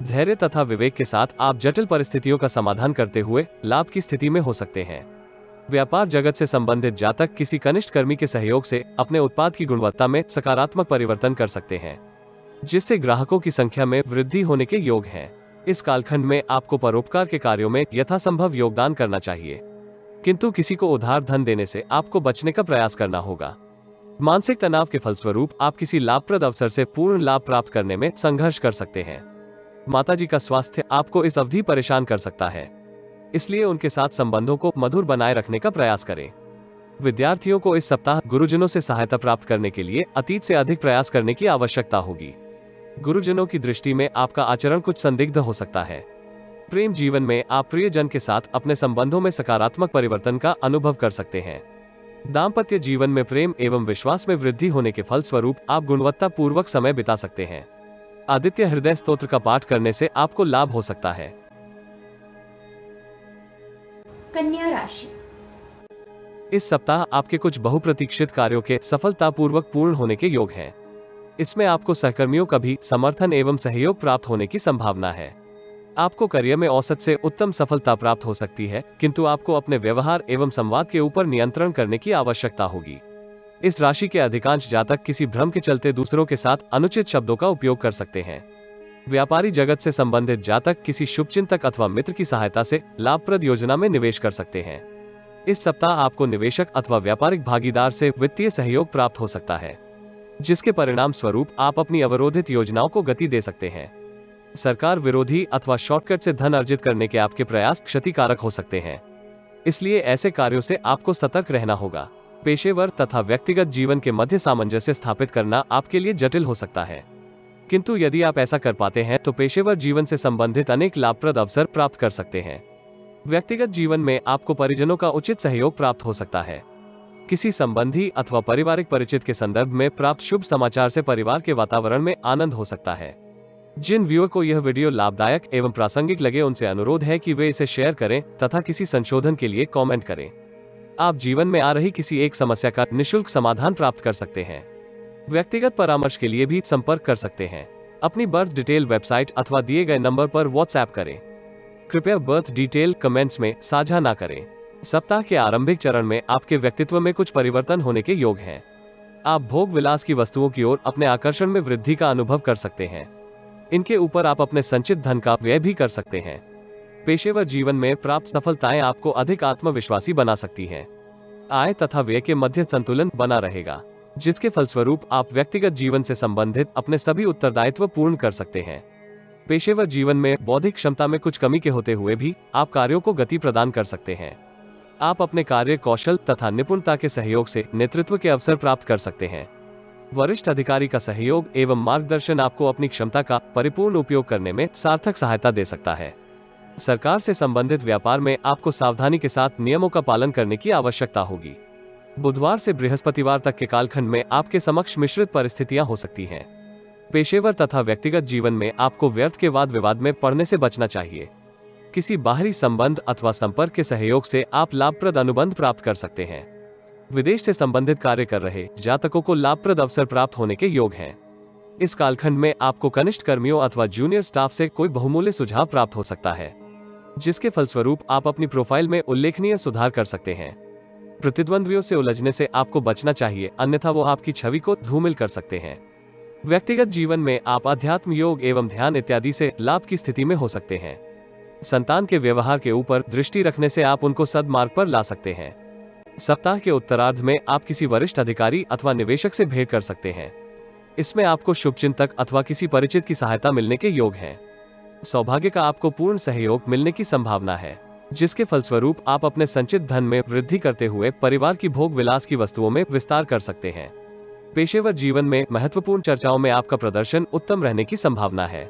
धैर्य तथा विवेक के साथ आप जटिल परिस्थितियों का समाधान करते हुए लाभ की स्थिति में हो सकते हैं। व्यापार जगत से संबंधित जातक किसी कनिष्ठ कर्मी के सहयोग से अपने उत्पाद की गुणवत्ता में सकारात्मक परिवर्तन कर सकते हैं, जिससे ग्राहकों की संख्या में वृद्धि होने के योग हैं। इस कालखंड में आपको परोपकार के कार्यों में यथासंभव योगदान करना चाहिए, किंतु किसी को उधार धन देने से आपको बचने का प्रयास करना होगा। मानसिक तनाव के फलस्वरूप आप किसी लाभप्रद अवसर से पूर्ण लाभ प्राप्त करने में संघर्ष कर सकते हैं। माताजी का स्वास्थ्य आपको इस अवधि परेशान कर सकता है, इसलिए उनके साथ संबंधों को मधुर बनाए रखने का प्रयास करें। विद्यार्थियों को इस सप्ताह गुरुजनों से सहायता प्राप्त करने के लिए अतीत से अधिक प्रयास करने की आवश्यकता होगी। गुरुजनों की दृष्टि में आपका आचरण कुछ संदिग्ध हो सकता है। प्रेम जीवन में आप प्रियजन के साथ अपने संबंधों में सकारात्मक परिवर्तन का अनुभव कर सकते हैं। दाम्पत्य जीवन में प्रेम एवं विश्वास में वृद्धि होने के फलस्वरूप आप गुणवत्ता पूर्वक समय बिता सकते हैं। आदित्य हृदय स्तोत्र का पाठ करने से आपको लाभ हो सकता है। कन्या राशि। इस सप्ताह आपके कुछ बहुप्रतीक्षित कार्यों के सफलतापूर्वक पूर्ण होने के योग हैं। इसमें आपको सहकर्मियों का भी समर्थन एवं सहयोग प्राप्त होने की संभावना है। आपको करियर में औसत से उत्तम सफलता प्राप्त हो सकती है, किंतु आपको अपने व्यवहार एवं संवाद के ऊपर नियंत्रण करने की आवश्यकता होगी। इस राशि के अधिकांश जातक किसी भ्रम के चलते दूसरों के साथ अनुचित शब्दों का उपयोग कर सकते हैं। व्यापारी जगत से संबंधित जातक किसी शुभचिंतक अथवा मित्र की सहायता से लाभप्रद योजना में निवेश कर सकते हैं। इस सप्ताह आपको निवेशक अथवा व्यापारिक भागीदार से वित्तीय सहयोग प्राप्त हो सकता है, जिसके परिणाम स्वरूप आप अपनी अवरोधित योजनाओं को गति दे सकते हैं। सरकार विरोधी अथवा शॉर्टकट से धन अर्जित करने के आपके प्रयास क्षतिकारक हो सकते हैं, इसलिए ऐसे कार्यों से आपको सतर्क रहना होगा। पेशेवर तथा व्यक्तिगत जीवन के मध्य सामंजस्य स्थापित करना आपके लिए जटिल हो सकता है, किंतु यदि आप ऐसा कर पाते हैं तो पेशेवर जीवन से संबंधित अनेक लाभप्रद अवसर प्राप्त कर सकते हैं। व्यक्तिगत जीवन में आपको परिजनों का उचित सहयोग प्राप्त हो सकता है। किसी संबंधी अथवा पारिवारिक परिचित के संदर्भ में प्राप्त शुभ समाचार से परिवार के वातावरण में आनंद हो सकता है। जिन व्यूअर को यह वीडियो लाभदायक एवं प्रासंगिक लगे उनसे अनुरोध है कि वे इसे शेयर करें तथा किसी संशोधन के लिए कमेंट करें। आप जीवन में आ रही किसी एक समस्या का निःशुल्क समाधान प्राप्त कर सकते हैं। व्यक्तिगत परामर्श के लिए भी संपर्क कर सकते हैं। अपनी बर्थ डिटेल वेबसाइट अथवा दिए गए नंबर पर व्हाट्सएप करें। कृपया बर्थ डिटेल कमेंट्स में साझा ना करें। सप्ताह के आरंभिक चरण में आपके व्यक्तित्व में कुछ परिवर्तन होने के योग हैं। आप भोग विलास की वस्तुओं की ओर अपने आकर्षण में वृद्धि का अनुभव कर सकते हैं। इनके ऊपर आप अपने संचित धन का व्यय भी कर सकते हैं। पेशेवर जीवन में प्राप्त सफलताएं आपको अधिक आत्मविश्वासी बना सकती हैं। आय तथा व्यय के मध्य संतुलन बना रहेगा, जिसके फलस्वरूप आप व्यक्तिगत जीवन से संबंधित अपने सभी उत्तरदायित्व पूर्ण कर सकते हैं। पेशेवर जीवन में बौद्धिक क्षमता में कुछ कमी के होते हुए भी आप कार्यों को गति प्रदान कर सकते हैं। आप अपने कार्य कौशल तथा निपुणता के सहयोग से नेतृत्व के अवसर प्राप्त कर सकते हैं। वरिष्ठ अधिकारी का सहयोग एवं मार्गदर्शन आपको अपनी क्षमता का परिपूर्ण उपयोग करने में सार्थक सहायता दे सकता है। सरकार से संबंधित व्यापार में आपको सावधानी के साथ नियमों का पालन करने की आवश्यकता होगी। बुधवार से बृहस्पतिवार तक के कालखंड में आपके समक्ष मिश्रित परिस्थितियां हो सकती हैं। पेशेवर तथा व्यक्तिगत जीवन में आपको व्यर्थ के वाद विवाद में पड़ने से बचना चाहिए। किसी बाहरी संबंध अथवा संपर्क के सहयोग से आप लाभप्रद अनुबंध प्राप्त कर सकते हैं। विदेश से संबंधित कार्य कर रहे जातकों को लाभप्रद अवसर प्राप्त होने के योग हैं। इस कालखंड में आपको कनिष्ठ कर्मियों अथवा जूनियर स्टाफ से कोई बहुमूल्य सुझाव प्राप्त हो सकता है, जिसके फलस्वरूप आप अपनी प्रोफाइल में उल्लेखनीय सुधार कर सकते हैं। प्रतिद्वंद्वियों से उलझने से आपको बचना चाहिए, अन्यथा वो आपकी छवि को धूमिल कर सकते हैं। व्यक्तिगत जीवन में आप अध्यात्म, योग एवं ध्यान इत्यादि से लाभ की स्थिति में हो सकते हैं। संतान के व्यवहार के ऊपर दृष्टि रखने से आप उनको सद्मार्ग पर ला सकते हैं। सप्ताह के उत्तरार्ध में आप किसी वरिष्ठ अधिकारी अथवा निवेशक से भेंट कर सकते हैं। इसमें आपको शुभचिंतक अथवा किसी परिचित की सहायता मिलने के योग हैं। सौभाग्य का आपको पूर्ण सहयोग मिलने की संभावना है, जिसके फलस्वरूप आप अपने संचित धन में वृद्धि करते हुए परिवार की भोग विलास की वस्तुओं में विस्तार कर सकते हैं। पेशेवर जीवन में महत्वपूर्ण चर्चाओं में आपका प्रदर्शन उत्तम रहने की संभावना है।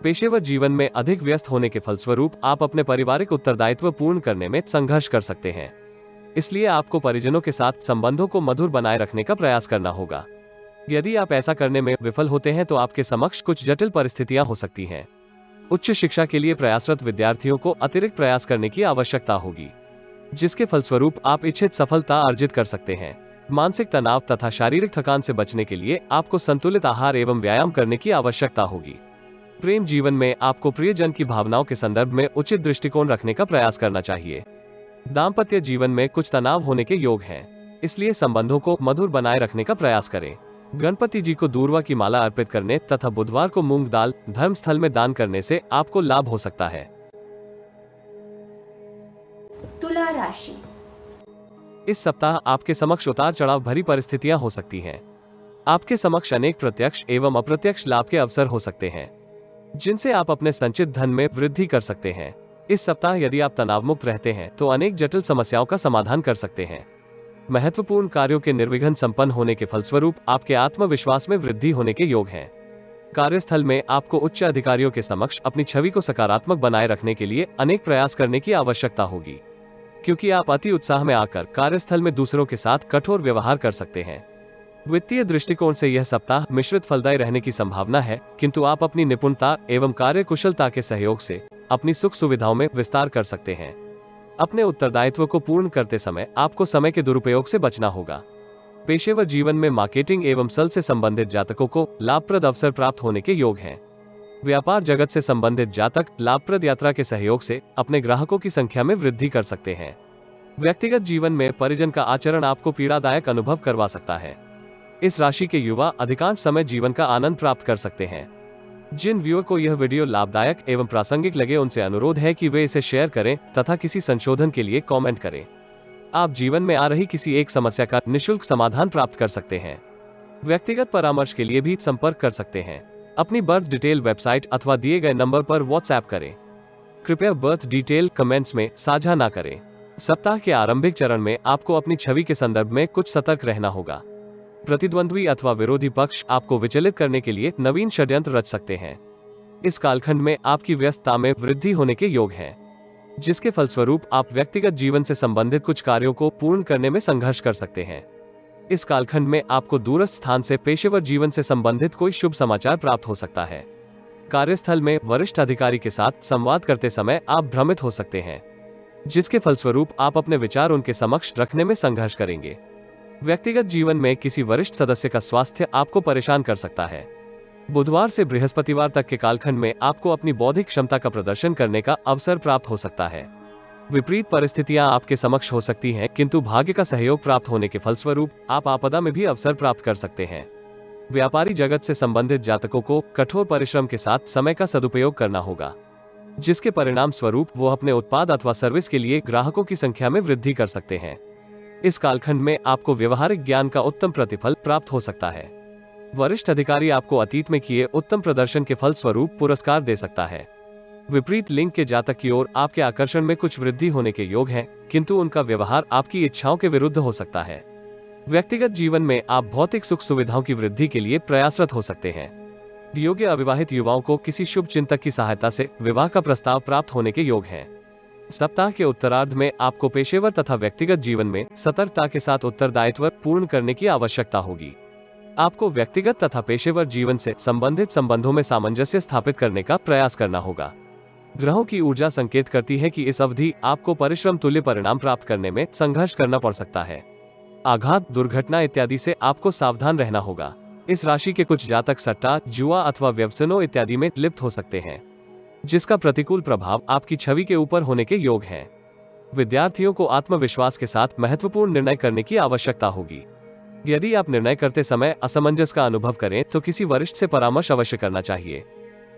पेशेवर जीवन में अधिक व्यस्त होने के फलस्वरूप आप अपने पारिवारिक उत्तरदायित्व पूर्ण करने में संघर्ष कर सकते हैं। इसलिए आपको परिजनों के साथ संबंधों को मधुर बनाए रखने का प्रयास करना होगा। यदि आप ऐसा करने में विफल होते हैं तो आपके समक्ष कुछ जटिल परिस्थितियां हो सकती हैं। उच्च शिक्षा के लिए प्रयासरत विद्यार्थियों को अतिरिक्त प्रयास करने की आवश्यकता होगी, जिसके फलस्वरूप आप इच्छित सफलता अर्जित कर सकते हैं। मानसिक तनाव तथा शारीरिक थकान से बचने के लिए आपको संतुलित आहार एवं व्यायाम करने की आवश्यकता होगी। प्रेम जीवन में आपको प्रियजन की भावनाओं के संदर्भ में उचित दृष्टिकोण रखने का प्रयास करना चाहिए। दाम्पत्य जीवन में कुछ तनाव होने के योग हैं, इसलिए संबंधों को मधुर बनाए रखने का प्रयास करें। गणपति जी को दूर्वा की माला अर्पित करने तथा बुधवार को मूंग दाल धर्म स्थल में दान करने से आपको लाभ हो सकता है। तुला राशि। इस सप्ताह आपके समक्ष उतार चढ़ाव भरी परिस्थितियां हो सकती हैं। आपके समक्ष अनेक प्रत्यक्ष एवं अप्रत्यक्ष लाभ के अवसर हो सकते हैं, जिनसे आप अपने संचित धन में वृद्धि कर सकते हैं। इस सप्ताह यदि आप तनाव मुक्त रहते हैं तो अनेक जटिल समस्याओं का समाधान कर सकते हैं। महत्वपूर्ण कार्यों के निर्विघ्न संपन्न होने के फलस्वरूप आपके आत्मविश्वास में वृद्धि होने के योग हैं। कार्यस्थल में आपको उच्च अधिकारियों के समक्ष अपनी छवि को सकारात्मक बनाए रखने के लिए अनेक प्रयास करने की आवश्यकता होगी, क्योंकि आप अति उत्साह में आकर कार्यस्थल में दूसरों के साथ कठोर व्यवहार कर सकते हैं। वित्तीय दृष्टिकोण से यह सप्ताह मिश्रित फलदायी रहने की संभावना है, किंतु आप अपनी निपुणता एवं कार्य कुशलता के सहयोग से अपनी सुख सुविधाओं में विस्तार कर सकते हैं। अपने उत्तरदायित्व को पूर्ण करते समय आपको समय के दुरुपयोग से बचना होगा। पेशेवर जीवन में मार्केटिंग एवं सेल से संबंधित जातकों को लाभप्रद अवसर प्राप्त होने के योग हैं। व्यापार जगत से संबंधित जातक लाभप्रद यात्रा के सहयोग से अपने ग्राहकों की संख्या में वृद्धि कर सकते हैं। व्यक्तिगत जीवन में परिजन का आचरण आपको पीड़ादायक अनुभव करवा सकता है। इस राशि के युवा अधिकांश समय जीवन का आनंद प्राप्त कर सकते हैं। जिन व्यूअर को यह वीडियो लाभदायक एवं प्रासंगिक लगे उनसे अनुरोध है कि वे इसे शेयर करें तथा किसी संशोधन के लिए कमेंट करें। आप जीवन में आ रही किसी एक समस्या का निःशुल्क समाधान प्राप्त कर सकते हैं। व्यक्तिगत परामर्श के लिए भी संपर्क कर सकते हैं। अपनी बर्थ डिटेल वेबसाइट अथवा दिए गए नंबर पर व्हाट्सएप करें। कृपया बर्थ डिटेल कमेंट्स में साझा ना करें। सप्ताह के आरंभिक चरण में आपको अपनी छवि के संदर्भ में कुछ सतर्क रहना होगा। प्रतिद्वंद्वी अथवा विरोधी पक्ष आपको विचलित करने के लिए नवीन षड्यंत्र रच सकते हैं। इस कालखंड में आपकी व्यस्तता में वृद्धि होने के योग हैं, जिसके फलस्वरूप आप व्यक्तिगत जीवन से संबंधित कुछ कार्यों को पूर्ण करने में संघर्ष कर सकते हैं। इस कालखंड में आपको दूरस्थ स्थान से पेशेवर जीवन से संबंधित कोई शुभ समाचार प्राप्त हो सकता है। कार्यस्थल में वरिष्ठ अधिकारी के साथ संवाद करते समय आप भ्रमित हो सकते हैं, जिसके फलस्वरूप आप अपने विचार उनके समक्ष रखने में संघर्ष करेंगे। व्यक्तिगत जीवन में किसी वरिष्ठ सदस्य का स्वास्थ्य आपको परेशान कर सकता है। बुधवार से बृहस्पतिवार तक के कालखंड में आपको अपनी बौद्धिक क्षमता का प्रदर्शन करने का अवसर प्राप्त हो सकता है। विपरीत परिस्थितियां आपके समक्ष हो सकती हैं, किंतु भाग्य का सहयोग प्राप्त होने के फलस्वरूप आप आपदा में भी अवसर प्राप्त कर सकते हैं। व्यापारी जगत से संबंधित जातकों को कठोर परिश्रम के साथ समय का सदुपयोग करना होगा, जिसके परिणाम स्वरूप वो अपने उत्पाद अथवा सर्विस के लिए ग्राहकों की संख्या में वृद्धि कर सकते हैं। इस कालखंड में आपको व्यवहारिक ज्ञान का उत्तम प्रतिफल प्राप्त हो सकता है। वरिष्ठ अधिकारी आपको अतीत में किए उत्तम प्रदर्शन के फल स्वरूप पुरस्कार दे सकता है। विपरीत लिंग के जातक की ओर आपके आकर्षण में कुछ वृद्धि होने के योग हैं, किंतु उनका व्यवहार आपकी इच्छाओं के विरुद्ध हो सकता है। व्यक्तिगत जीवन में आप भौतिक सुख सुविधाओं की वृद्धि के लिए प्रयासरत हो सकते हैं। योग्य अविवाहित युवाओं को किसी शुभ चिंतक की सहायता से विवाह का प्रस्ताव प्राप्त होने के योग हैं। सप्ताह के उत्तरार्ध में आपको पेशेवर तथा व्यक्तिगत जीवन में सतर्कता के साथ उत्तरदायित्व पूर्ण करने की आवश्यकता होगी। आपको व्यक्तिगत तथा पेशेवर जीवन से संबंधित संबंधों में सामंजस्य स्थापित करने का प्रयास करना होगा। ग्रहों की ऊर्जा संकेत करती है कि इस अवधि आपको परिश्रम तुल्य परिणाम प्राप्त करने में संघर्ष करना पड़ सकता है। आघात, दुर्घटना इत्यादि से आपको सावधान रहना होगा। इस राशि के कुछ जातक सट्टा, जुआ अथवा व्यसनों इत्यादि में लिप्त हो सकते हैं, जिसका प्रतिकूल प्रभाव आपकी छवि के ऊपर होने के योग हैं। विद्यार्थियों को आत्मविश्वास के साथ महत्वपूर्ण निर्णय करने की आवश्यकता होगी। यदि आप निर्णय करते समय असमंजस का अनुभव करें तो किसी वरिष्ठ से परामर्श अवश्य करना चाहिए।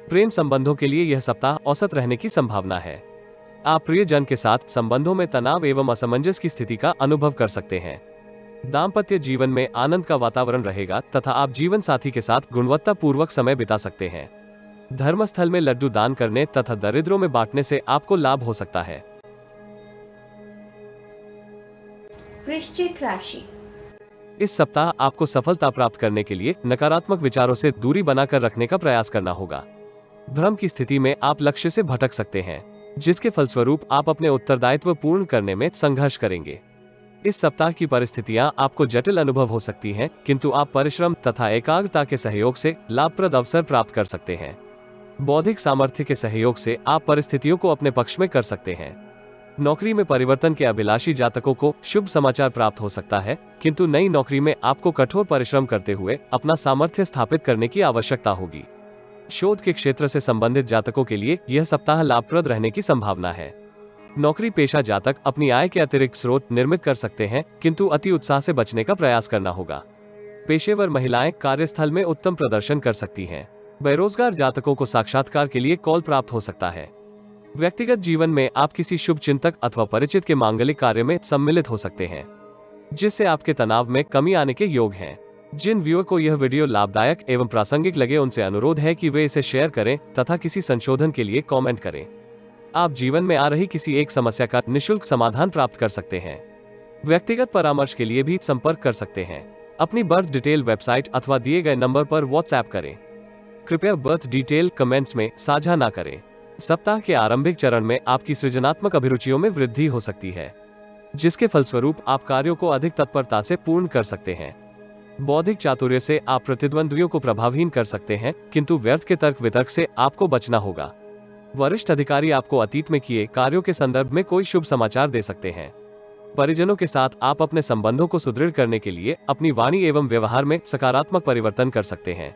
प्रेम संबंधों के लिए यह सप्ताह औसत रहने की संभावना है। आप प्रियजन के साथ संबंधों में तनाव एवं असमंजस की स्थिति का अनुभव कर सकते हैं। दाम्पत्य जीवन में आनंद का वातावरण रहेगा तथा आप जीवन साथी के साथ गुणवत्ता पूर्वक समय बिता सकते हैं। धर्मस्थल में लड्डू दान करने तथा दरिद्रों में बांटने से आपको लाभ हो सकता है। वृश्चिक राशि। इस सप्ताह आपको सफलता प्राप्त करने के लिए नकारात्मक विचारों से दूरी बनाकर रखने का प्रयास करना होगा। भ्रम की स्थिति में आप लक्ष्य से भटक सकते हैं, जिसके फलस्वरूप आप अपने उत्तरदायित्व पूर्ण करने में संघर्ष करेंगे। इस सप्ताह की परिस्थितियां आपको जटिल अनुभव हो सकती हैं, किंतु आप परिश्रम तथा एकाग्रता के सहयोग से लाभप्रद अवसर प्राप्त कर सकते हैं। बौद्धिक सामर्थ्य के सहयोग से आप परिस्थितियों को अपने पक्ष में कर सकते हैं। नौकरी में परिवर्तन के अभिलाषी जातकों को शुभ समाचार प्राप्त हो सकता है, किंतु नई नौकरी में आपको कठोर परिश्रम करते हुए अपना सामर्थ्य स्थापित करने की आवश्यकता होगी। शोध के क्षेत्र से संबंधित जातकों के लिए यह सप्ताह लाभप्रद रहने की संभावना है। नौकरी पेशा जातक अपनी आय के अतिरिक्त स्रोत निर्मित कर सकते हैं, किंतु अति उत्साह से बचने का प्रयास करना होगा। पेशेवर महिलाएं कार्यस्थल में उत्तम प्रदर्शन कर सकती हैं। बेरोजगार जातकों को साक्षात्कार के लिए कॉल प्राप्त हो सकता है। व्यक्तिगत जीवन में आप किसी शुभ चिंतक अथवा परिचित के मांगलिक कार्य में सम्मिलित हो सकते हैं, जिससे आपके तनाव में कमी आने के योग हैं। जिन व्यूअर को यह वीडियो लाभदायक एवं प्रासंगिक लगे उनसे अनुरोध है कि वे इसे शेयर करें तथा किसी संशोधन के लिए कमेंट करें। आप जीवन में आ रही किसी एक समस्या का निःशुल्क समाधान प्राप्त कर सकते हैं। व्यक्तिगत परामर्श के लिए भी संपर्क कर सकते हैं। अपनी बर्थ डिटेल वेबसाइट अथवा दिए गए नंबर पर व्हाट्सएप करें। कृपया बर्थ डिटेल कमेंट्स में साझा ना करें। सप्ताह के आरंभिक चरण में आपकी सृजनात्मक अभिरुचियों में वृद्धि हो सकती है, जिसके फलस्वरूप आप कार्यों को अधिक तत्परता से पूर्ण कर सकते हैं। बौद्धिक चातुर्य से आप प्रतिद्वंद्वियों को प्रभावहीन कर सकते हैं, किंतु व्यर्थ के तर्क वितर्क से आपको बचना होगा। वरिष्ठ अधिकारी आपको अतीत में किए कार्यों के संदर्भ में कोई शुभ समाचार दे सकते हैं। परिजनों के साथ आप अपने संबंधों को सुदृढ़ करने के लिए अपनी वाणी एवं व्यवहार में सकारात्मक परिवर्तन कर सकते हैं,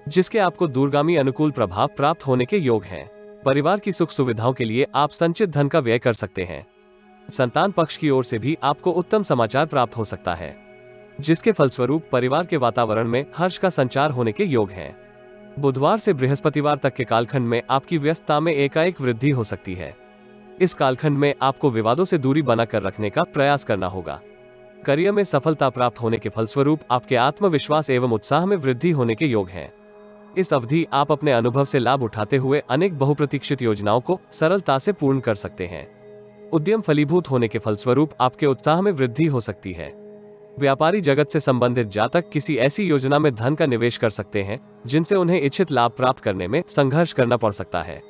जिसके आपको दूरगामी अनुकूल प्रभाव प्राप्त होने के योग हैं। परिवार की सुख सुविधाओं के लिए आप संचित धन का व्यय कर सकते हैं। संतान पक्ष की ओर से भी आपको उत्तम समाचार प्राप्त हो सकता है, जिसके फलस्वरूप परिवार के वातावरण में हर्ष का संचार होने के योग हैं। बुधवार से बृहस्पतिवार तक के कालखंड में आपकी व्यस्तता में एकाएक वृद्धि हो सकती है। इस कालखंड में आपको विवादों से दूरी बनाकर रखने का प्रयास करना होगा। करियर में सफलता प्राप्त होने के फलस्वरूप आपके आत्मविश्वास एवं उत्साह में वृद्धि होने के योग हैं। इस अवधि आप अपने अनुभव से लाभ उठाते हुए अनेक बहुप्रतीक्षित योजनाओं को सरलता से पूर्ण कर सकते हैं। उद्यम फलीभूत होने के फलस्वरूप आपके उत्साह में वृद्धि हो सकती है। व्यापारी जगत से संबंधित जातक किसी ऐसी योजना में धन का निवेश कर सकते हैं, जिनसे उन्हें इच्छित लाभ प्राप्त करने में संघर्ष करना पड़ सकता है।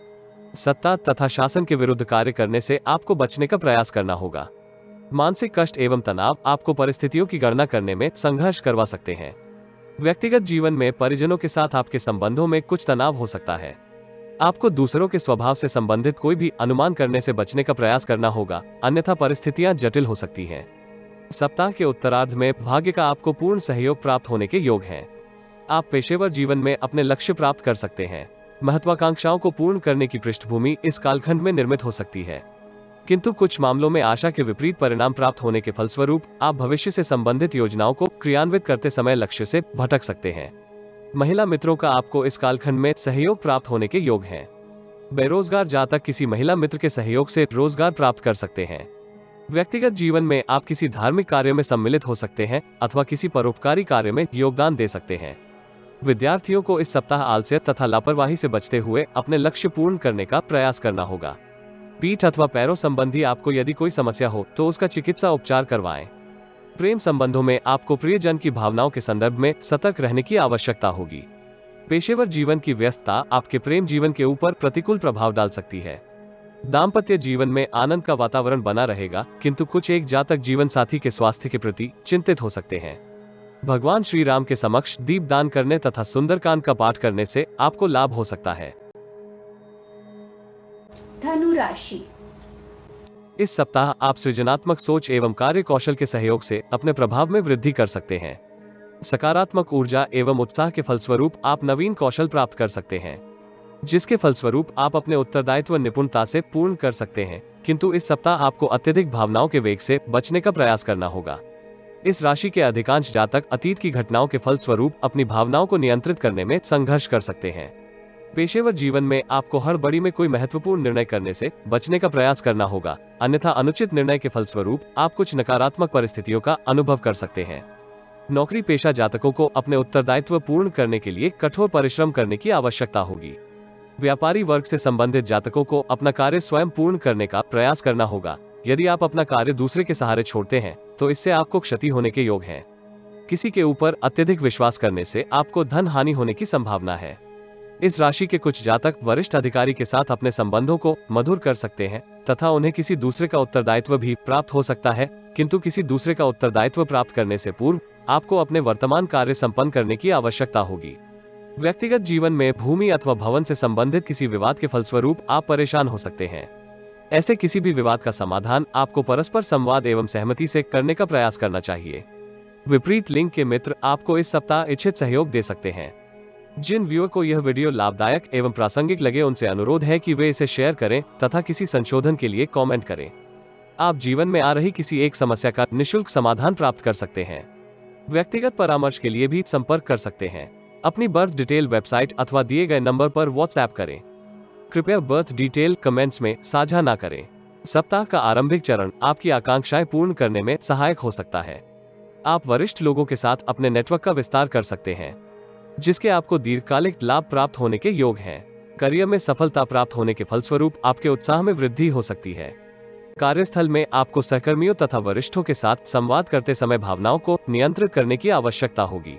सत्ता तथा शासन के विरुद्ध कार्य करने से आपको बचने का प्रयास करना होगा। मानसिक कष्ट एवं तनाव आपको परिस्थितियों की गणना करने में संघर्ष करवा सकते हैं। व्यक्तिगत जीवन में परिजनों के साथ आपके संबंधों में कुछ तनाव हो सकता है। आपको दूसरों के स्वभाव से संबंधित कोई भी अनुमान करने से बचने का प्रयास करना होगा, अन्यथा परिस्थितियां जटिल हो सकती हैं। सप्ताह के उत्तरार्ध में भाग्य का आपको पूर्ण सहयोग प्राप्त होने के योग हैं। आप पेशेवर जीवन में अपने लक्ष्य प्राप्त कर सकते हैं। महत्वाकांक्षाओं को पूर्ण करने की पृष्ठभूमि इस कालखंड में निर्मित हो सकती है, किंतु कुछ मामलों में आशा के विपरीत परिणाम प्राप्त होने के फलस्वरूप आप भविष्य से संबंधित योजनाओं को क्रियान्वित करते समय लक्ष्य से भटक सकते हैं। महिला मित्रों का आपको इस कालखंड में सहयोग प्राप्त होने के योग हैं। बेरोजगार जातक किसी महिला मित्र के सहयोग से रोजगार प्राप्त कर सकते हैं। व्यक्तिगत जीवन में आप किसी धार्मिक कार्य में सम्मिलित हो सकते हैं अथवा किसी परोपकारी कार्य में योगदान दे सकते हैं। विद्यार्थियों को इस सप्ताह आलस्य तथा लापरवाही से बचते हुए अपने लक्ष्य पूर्ण करने का प्रयास करना होगा। पीठ अथवा पैरों संबंधी आपको यदि कोई समस्या हो तो उसका चिकित्सा उपचार करवाएं। प्रेम संबंधों में आपको प्रियजन की भावनाओं के संदर्भ में सतर्क रहने की आवश्यकता होगी। पेशेवर जीवन की व्यस्तता आपके प्रेम जीवन के ऊपर प्रतिकूल प्रभाव डाल सकती है। दाम्पत्य जीवन में आनंद का वातावरण बना रहेगा, किंतु कुछ एक जातक जीवन साथी के स्वास्थ्य के प्रति चिंतित हो सकते हैं। भगवान श्री राम के समक्ष दीप दान करने तथा सुंदरकांड का पाठ करने से आपको लाभ हो सकता है। धनु राशि। इस सप्ताह आप सृजनात्मक सोच एवं कार्य कौशल के सहयोग से अपने प्रभाव में वृद्धि कर सकते हैं। सकारात्मक ऊर्जा एवं उत्साह के फलस्वरूप आप नवीन कौशल प्राप्त कर सकते हैं, जिसके फलस्वरूप आप अपने उत्तरदायित्व निपुणता से पूर्ण कर सकते हैं। किंतु इस सप्ताह आपको अत्यधिक भावनाओं के वेग से बचने का प्रयास करना होगा। इस राशि के अधिकांश जातक अतीत की घटनाओं के फलस्वरूप अपनी भावनाओं को नियंत्रित करने में संघर्ष कर सकते हैं। पेशेवर जीवन में आपको हड़बड़ी में कोई महत्वपूर्ण निर्णय करने से बचने का प्रयास करना होगा, अन्यथा अनुचित निर्णय के फलस्वरूप आप कुछ नकारात्मक परिस्थितियों का अनुभव कर सकते हैं। नौकरी पेशा जातकों को अपने उत्तरदायित्व पूर्ण करने के लिए कठोर परिश्रम करने की आवश्यकता होगी। व्यापारी वर्ग से संबंधित जातकों को अपना कार्य स्वयं पूर्ण करने का प्रयास करना होगा। यदि आप अपना कार्य दूसरे के सहारे छोड़ते हैं तो इससे आपको क्षति होने के योग है। किसी के ऊपर अत्यधिक विश्वास करने से आपको धन हानि होने की संभावना है। इस राशि के कुछ जातक वरिष्ठ अधिकारी के साथ अपने संबंधों को मधुर कर सकते हैं तथा उन्हें किसी दूसरे का उत्तरदायित्व भी प्राप्त हो सकता है, किंतु किसी दूसरे का उत्तरदायित्व प्राप्त करने से पूर्व आपको अपने वर्तमान कार्य संपन्न करने की आवश्यकता होगी। व्यक्तिगत जीवन में भूमि अथवा भवन से संबंधित किसी विवाद के फलस्वरूप आप परेशान हो सकते हैं। ऐसे किसी भी विवाद का समाधान आपको परस्पर संवाद एवं सहमति से करने का प्रयास करना चाहिए। विपरीत लिंग के मित्र आपको इस सप्ताह इच्छित सहयोग दे सकते हैं। जिन व्यूअर को यह वीडियो लाभदायक एवं प्रासंगिक लगे उनसे अनुरोध है कि वे इसे शेयर करें तथा किसी संशोधन के लिए कमेंट करें। आप जीवन में आ रही किसी एक समस्या का निःशुल्क समाधान प्राप्त कर सकते हैं। व्यक्तिगत परामर्श के लिए भी संपर्क कर सकते हैं। अपनी बर्थ डिटेल वेबसाइट अथवा दिए गए नंबर पर व्हाट्सएप करें। कृपया बर्थ डिटेल कमेंट्स में साझा ना करें। सप्ताह का आरंभिक चरण आपकी आकांक्षाएं पूर्ण करने में सहायक हो सकता है। आप वरिष्ठ लोगों के साथ अपने नेटवर्क का विस्तार कर सकते हैं, जिसके आपको दीर्घकालिक लाभ प्राप्त होने के योग हैं। करियर में सफलता प्राप्त होने के फलस्वरूप आपके उत्साह में वृद्धि हो सकती है। कार्यस्थल में आपको सहकर्मियों तथा वरिष्ठों के साथ संवाद करते समय भावनाओं को नियंत्रित करने की आवश्यकता होगी।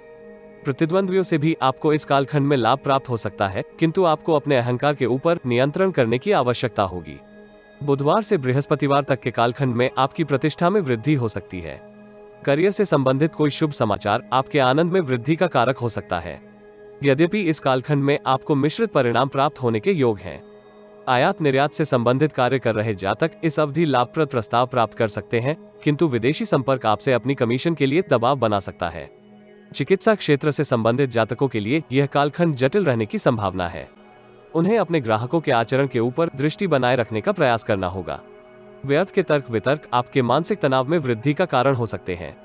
प्रतिद्वंद्वियों से भी आपको इस कालखंड में लाभ प्राप्त हो सकता है, किंतु आपको अपने अहंकार के ऊपर नियंत्रण करने की आवश्यकता होगी। बुधवार से बृहस्पतिवार तक के कालखंड में आपकी प्रतिष्ठा में वृद्धि हो सकती है। करियर से संबंधित कोई शुभ समाचार आपके आनंद में वृद्धि का कारक हो सकता है। यद्यपि इस कालखंड में आपको मिश्रित परिणाम प्राप्त होने के योग हैं। आयात निर्यात से संबंधित कार्य कर रहे जातक इस अवधि लाभप्रद प्रस्ताव प्राप्त कर सकते हैं, किंतु विदेशी संपर्क आपसे अपनी कमीशन के लिए दबाव बना सकता है। चिकित्सा क्षेत्र से संबंधित जातकों के लिए यह कालखंड जटिल रहने की संभावना है। उन्हें अपने ग्राहकों के आचरण के ऊपर दृष्टि बनाए रखने का प्रयास करना होगा। व्यर्थ के तर्क वितर्क आपके मानसिक तनाव में वृद्धि का कारण हो सकते हैं।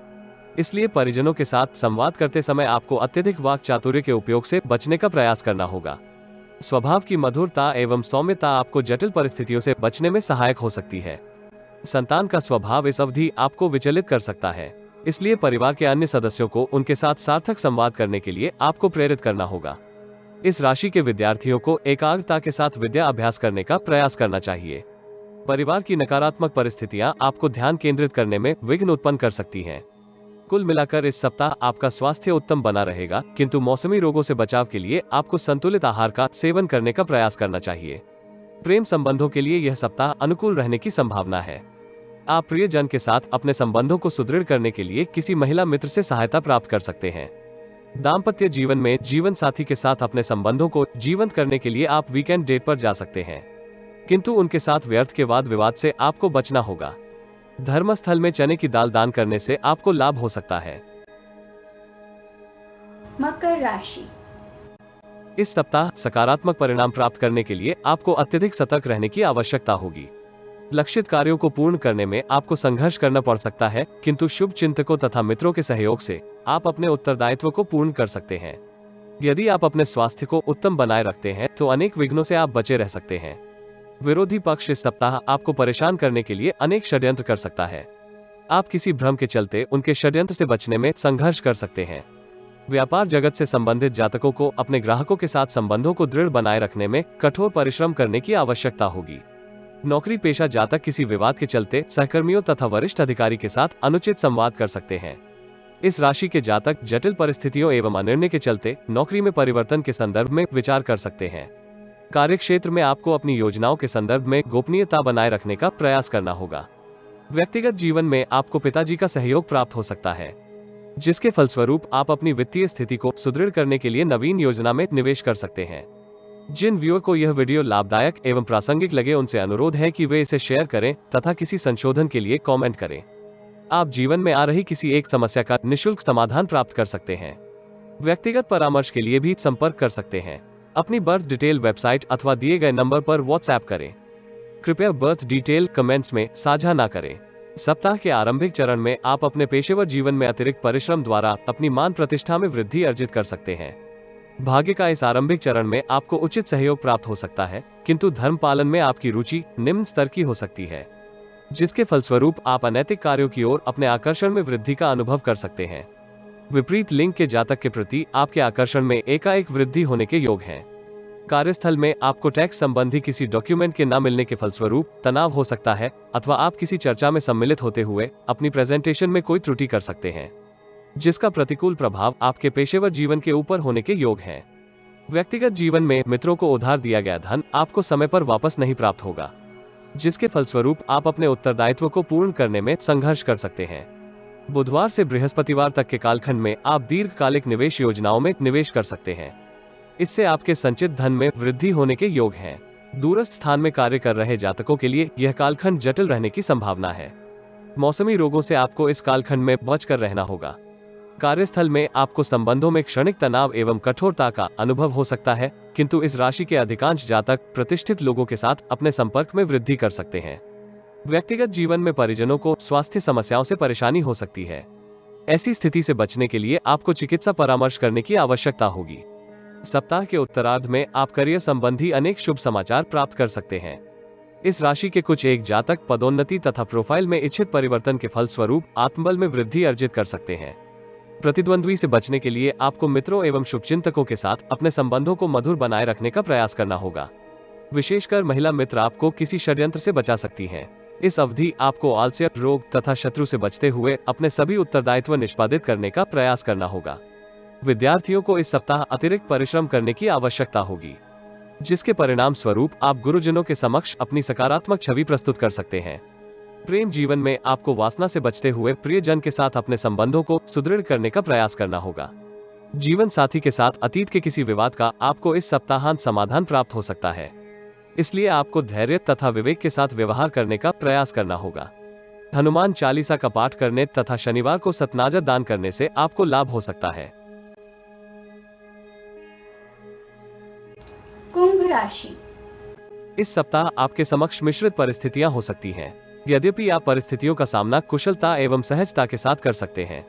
इसलिए परिजनों के साथ संवाद करते समय आपको अत्यधिक वाक चातुर्य के उपयोग से बचने का प्रयास करना होगा। स्वभाव की मधुरता एवं सौम्यता आपको जटिल परिस्थितियों से बचने में सहायक हो सकती है। संतान का स्वभाव इस अवधि आपको विचलित कर सकता है, इसलिए परिवार के अन्य सदस्यों को उनके साथ सार्थक संवाद करने के लिए आपको प्रेरित करना होगा। इस राशि के विद्यार्थियों को एकाग्रता के साथ विद्या अभ्यास करने का प्रयास करना चाहिए। परिवार की नकारात्मक परिस्थितियां आपको ध्यान केंद्रित करने में विघ्न उत्पन्न कर सकती हैं। कुल मिलाकर इस सप्ताह आपका स्वास्थ्य उत्तम बना रहेगा, किंतु मौसमी रोगों से बचाव के लिए आपको संतुलित आहार का सेवन करने का प्रयास करना चाहिए। प्रेम संबंधों के लिए यह सप्ताह अनुकूल रहने की संभावना है। आप प्रियजन के साथ अपने संबंधों को सुदृढ़ करने के लिए किसी महिला मित्र से सहायता प्राप्त कर सकते हैं। दाम्पत्य जीवन में जीवन साथी के साथ अपने संबंधों को जीवंत करने के लिए आप वीकेंड डेट पर जा सकते हैं, किंतु उनके साथ व्यर्थ के वाद विवाद से आपको बचना होगा। धर्मस्थल में चने की दाल दान करने से आपको लाभ हो सकता है। मकर राशि। इस सप्ताह सकारात्मक परिणाम प्राप्त करने के लिए आपको अत्यधिक सतर्क रहने की आवश्यकता होगी। लक्षित कार्यों को पूर्ण करने में आपको संघर्ष करना पड़ सकता है, किंतु शुभ चिंतकों तथा मित्रों के सहयोग से आप अपने उत्तरदायित्व को पूर्ण कर सकते हैं। यदि आप अपने स्वास्थ्य को उत्तम बनाए रखते हैं तो अनेक विघ्नों से आप बचे रह सकते हैं। विरोधी पक्ष इस सप्ताह आपको परेशान करने के लिए अनेक षड्यंत्र कर सकता है। आप किसी भ्रम के चलते उनके षड्यंत्र से बचने में संघर्ष कर सकते हैं। व्यापार जगत से संबंधित जातकों को अपने ग्राहकों के साथ संबंधों को दृढ़ बनाए रखने में कठोर परिश्रम करने की आवश्यकता होगी। नौकरी पेशा जातक किसी विवाद के चलते सहकर्मियों तथा वरिष्ठ अधिकारी के साथ अनुचित संवाद कर सकते हैं। इस राशि के जातक जटिल परिस्थितियों एवं अनिर्णय के चलते नौकरी में परिवर्तन के संदर्भ में विचार कर सकते हैं। कार्यक्षेत्र में आपको अपनी योजनाओं के संदर्भ में गोपनीयता बनाए रखने का प्रयास करना होगा। व्यक्तिगत जीवन में आपको पिताजी का सहयोग प्राप्त हो सकता है, जिसके फलस्वरूप आप अपनी वित्तीय स्थिति को सुदृढ़ करने के लिए नवीन योजना में निवेश कर सकते हैं। जिन व्यूअर को यह वीडियो लाभदायक एवं प्रासंगिक लगे उनसे अनुरोध है कि वे इसे शेयर करें तथा किसी संशोधन के लिए कमेंट करें। आप जीवन में आ रही किसी एक समस्या का निःशुल्क समाधान प्राप्त कर सकते हैं। व्यक्तिगत परामर्श के लिए भी संपर्क कर सकते हैं। अपनी बर्थ डिटेल वेबसाइट अथवा दिए गए नंबर पर व्हाट्सएप करें। कृपया बर्थ डिटेल कमेंट्स में साझा न करें। सप्ताह के आरंभिक चरण में आप अपने पेशेवर जीवन में अतिरिक्त परिश्रम द्वारा अपनी मान प्रतिष्ठा में वृद्धि अर्जित कर सकते हैं। भाग्य का इस आरंभिक चरण में आपको उचित सहयोग प्राप्त हो सकता है, किंतु धर्म पालन में आपकी रुचि निम्न स्तर की हो सकती है, जिसके फलस्वरूप आप अनैतिक कार्यों की ओर अपने आकर्षण में वृद्धि का अनुभव कर सकते हैं। विपरीत लिंग के जातक के प्रति आपके आकर्षण में एकाएक वृद्धि होने के योग हैं। कार्यस्थल में आपको टैक्स संबंधी किसी डॉक्यूमेंट के न मिलने के फलस्वरूप तनाव हो सकता है, अथवा आप किसी चर्चा में सम्मिलित होते हुए अपनी प्रेजेंटेशन में कोई त्रुटि कर सकते हैं, जिसका प्रतिकूल प्रभाव आपके पेशेवर जीवन के ऊपर होने के योग हैं। व्यक्तिगत जीवन में मित्रों को उधार दिया गया धन आपको समय पर वापस नहीं प्राप्त होगा, जिसके फलस्वरूप आप अपने उत्तरदायित्व को पूर्ण करने में संघर्ष कर सकते हैं। बुधवार से बृहस्पतिवार तक के कालखंड में आप दीर्घकालिक निवेश योजनाओं में निवेश कर सकते हैं। इससे आपके संचित धन में वृद्धि होने के योग हैं। दूरस्थ स्थान में कार्य कर रहे जातकों के लिए यह कालखंड जटिल रहने की संभावना है। मौसमी रोगों से आपको इस कालखंड में बचकर रहना होगा। कार्यस्थल में आपको संबंधों में क्षणिक तनाव एवं कठोरता का अनुभव हो सकता है, किंतु इस राशि के अधिकांश जातक प्रतिष्ठित लोगों के साथ अपने संपर्क में वृद्धि कर सकते हैं। व्यक्तिगत जीवन में परिजनों को स्वास्थ्य समस्याओं से परेशानी हो सकती है। ऐसी स्थिति से बचने के लिए आपको चिकित्सा परामर्श करने की आवश्यकता होगी। सप्ताह के उत्तरार्ध में आप करियर संबंधी अनेक शुभ समाचार प्राप्त कर सकते हैं। इस राशि के कुछ एक जातक पदोन्नति तथा प्रोफाइल में इच्छित परिवर्तन के फलस्वरूप आत्मबल में वृद्धि अर्जित कर सकते हैं। प्रतिद्वंद्वी से बचने के लिए आपको मित्रों एवं शुभचिंतकों के साथ अपने संबंधों को मधुर बनाए रखने का प्रयास करना होगा। विशेषकर महिला मित्र आपको किसी षड्यंत्र से बचा सकती हैं। इस अवधि आपको आलस्य, रोग तथा शत्रु से बचते हुए अपने सभी उत्तरदायित्व निष्पादित करने का प्रयास करना होगा। विद्यार्थियों को इस सप्ताह अतिरिक्त परिश्रम करने की आवश्यकता होगी, जिसके परिणाम स्वरूप आप गुरुजनों के समक्ष अपनी सकारात्मक छवि प्रस्तुत कर सकते हैं। प्रेम जीवन में आपको वासना से बचते हुए प्रियजन के साथ अपने संबंधों को सुदृढ़ करने का प्रयास करना होगा। जीवन साथी के साथ अतीत के किसी विवाद का आपको इस सप्ताहांत समाधान प्राप्त हो सकता है, इसलिए आपको धैर्य तथा विवेक के साथ व्यवहार करने का प्रयास करना होगा। हनुमान चालीसा का पाठ करने तथा शनिवार को सतनाजत दान करने से आपको लाभ हो सकता है। कुंभ राशि। इस सप्ताह आपके समक्ष मिश्रित परिस्थितियां हो सकती हैं। यद्यपि आप परिस्थितियों का सामना कुशलता एवं सहजता के साथ कर सकते हैं,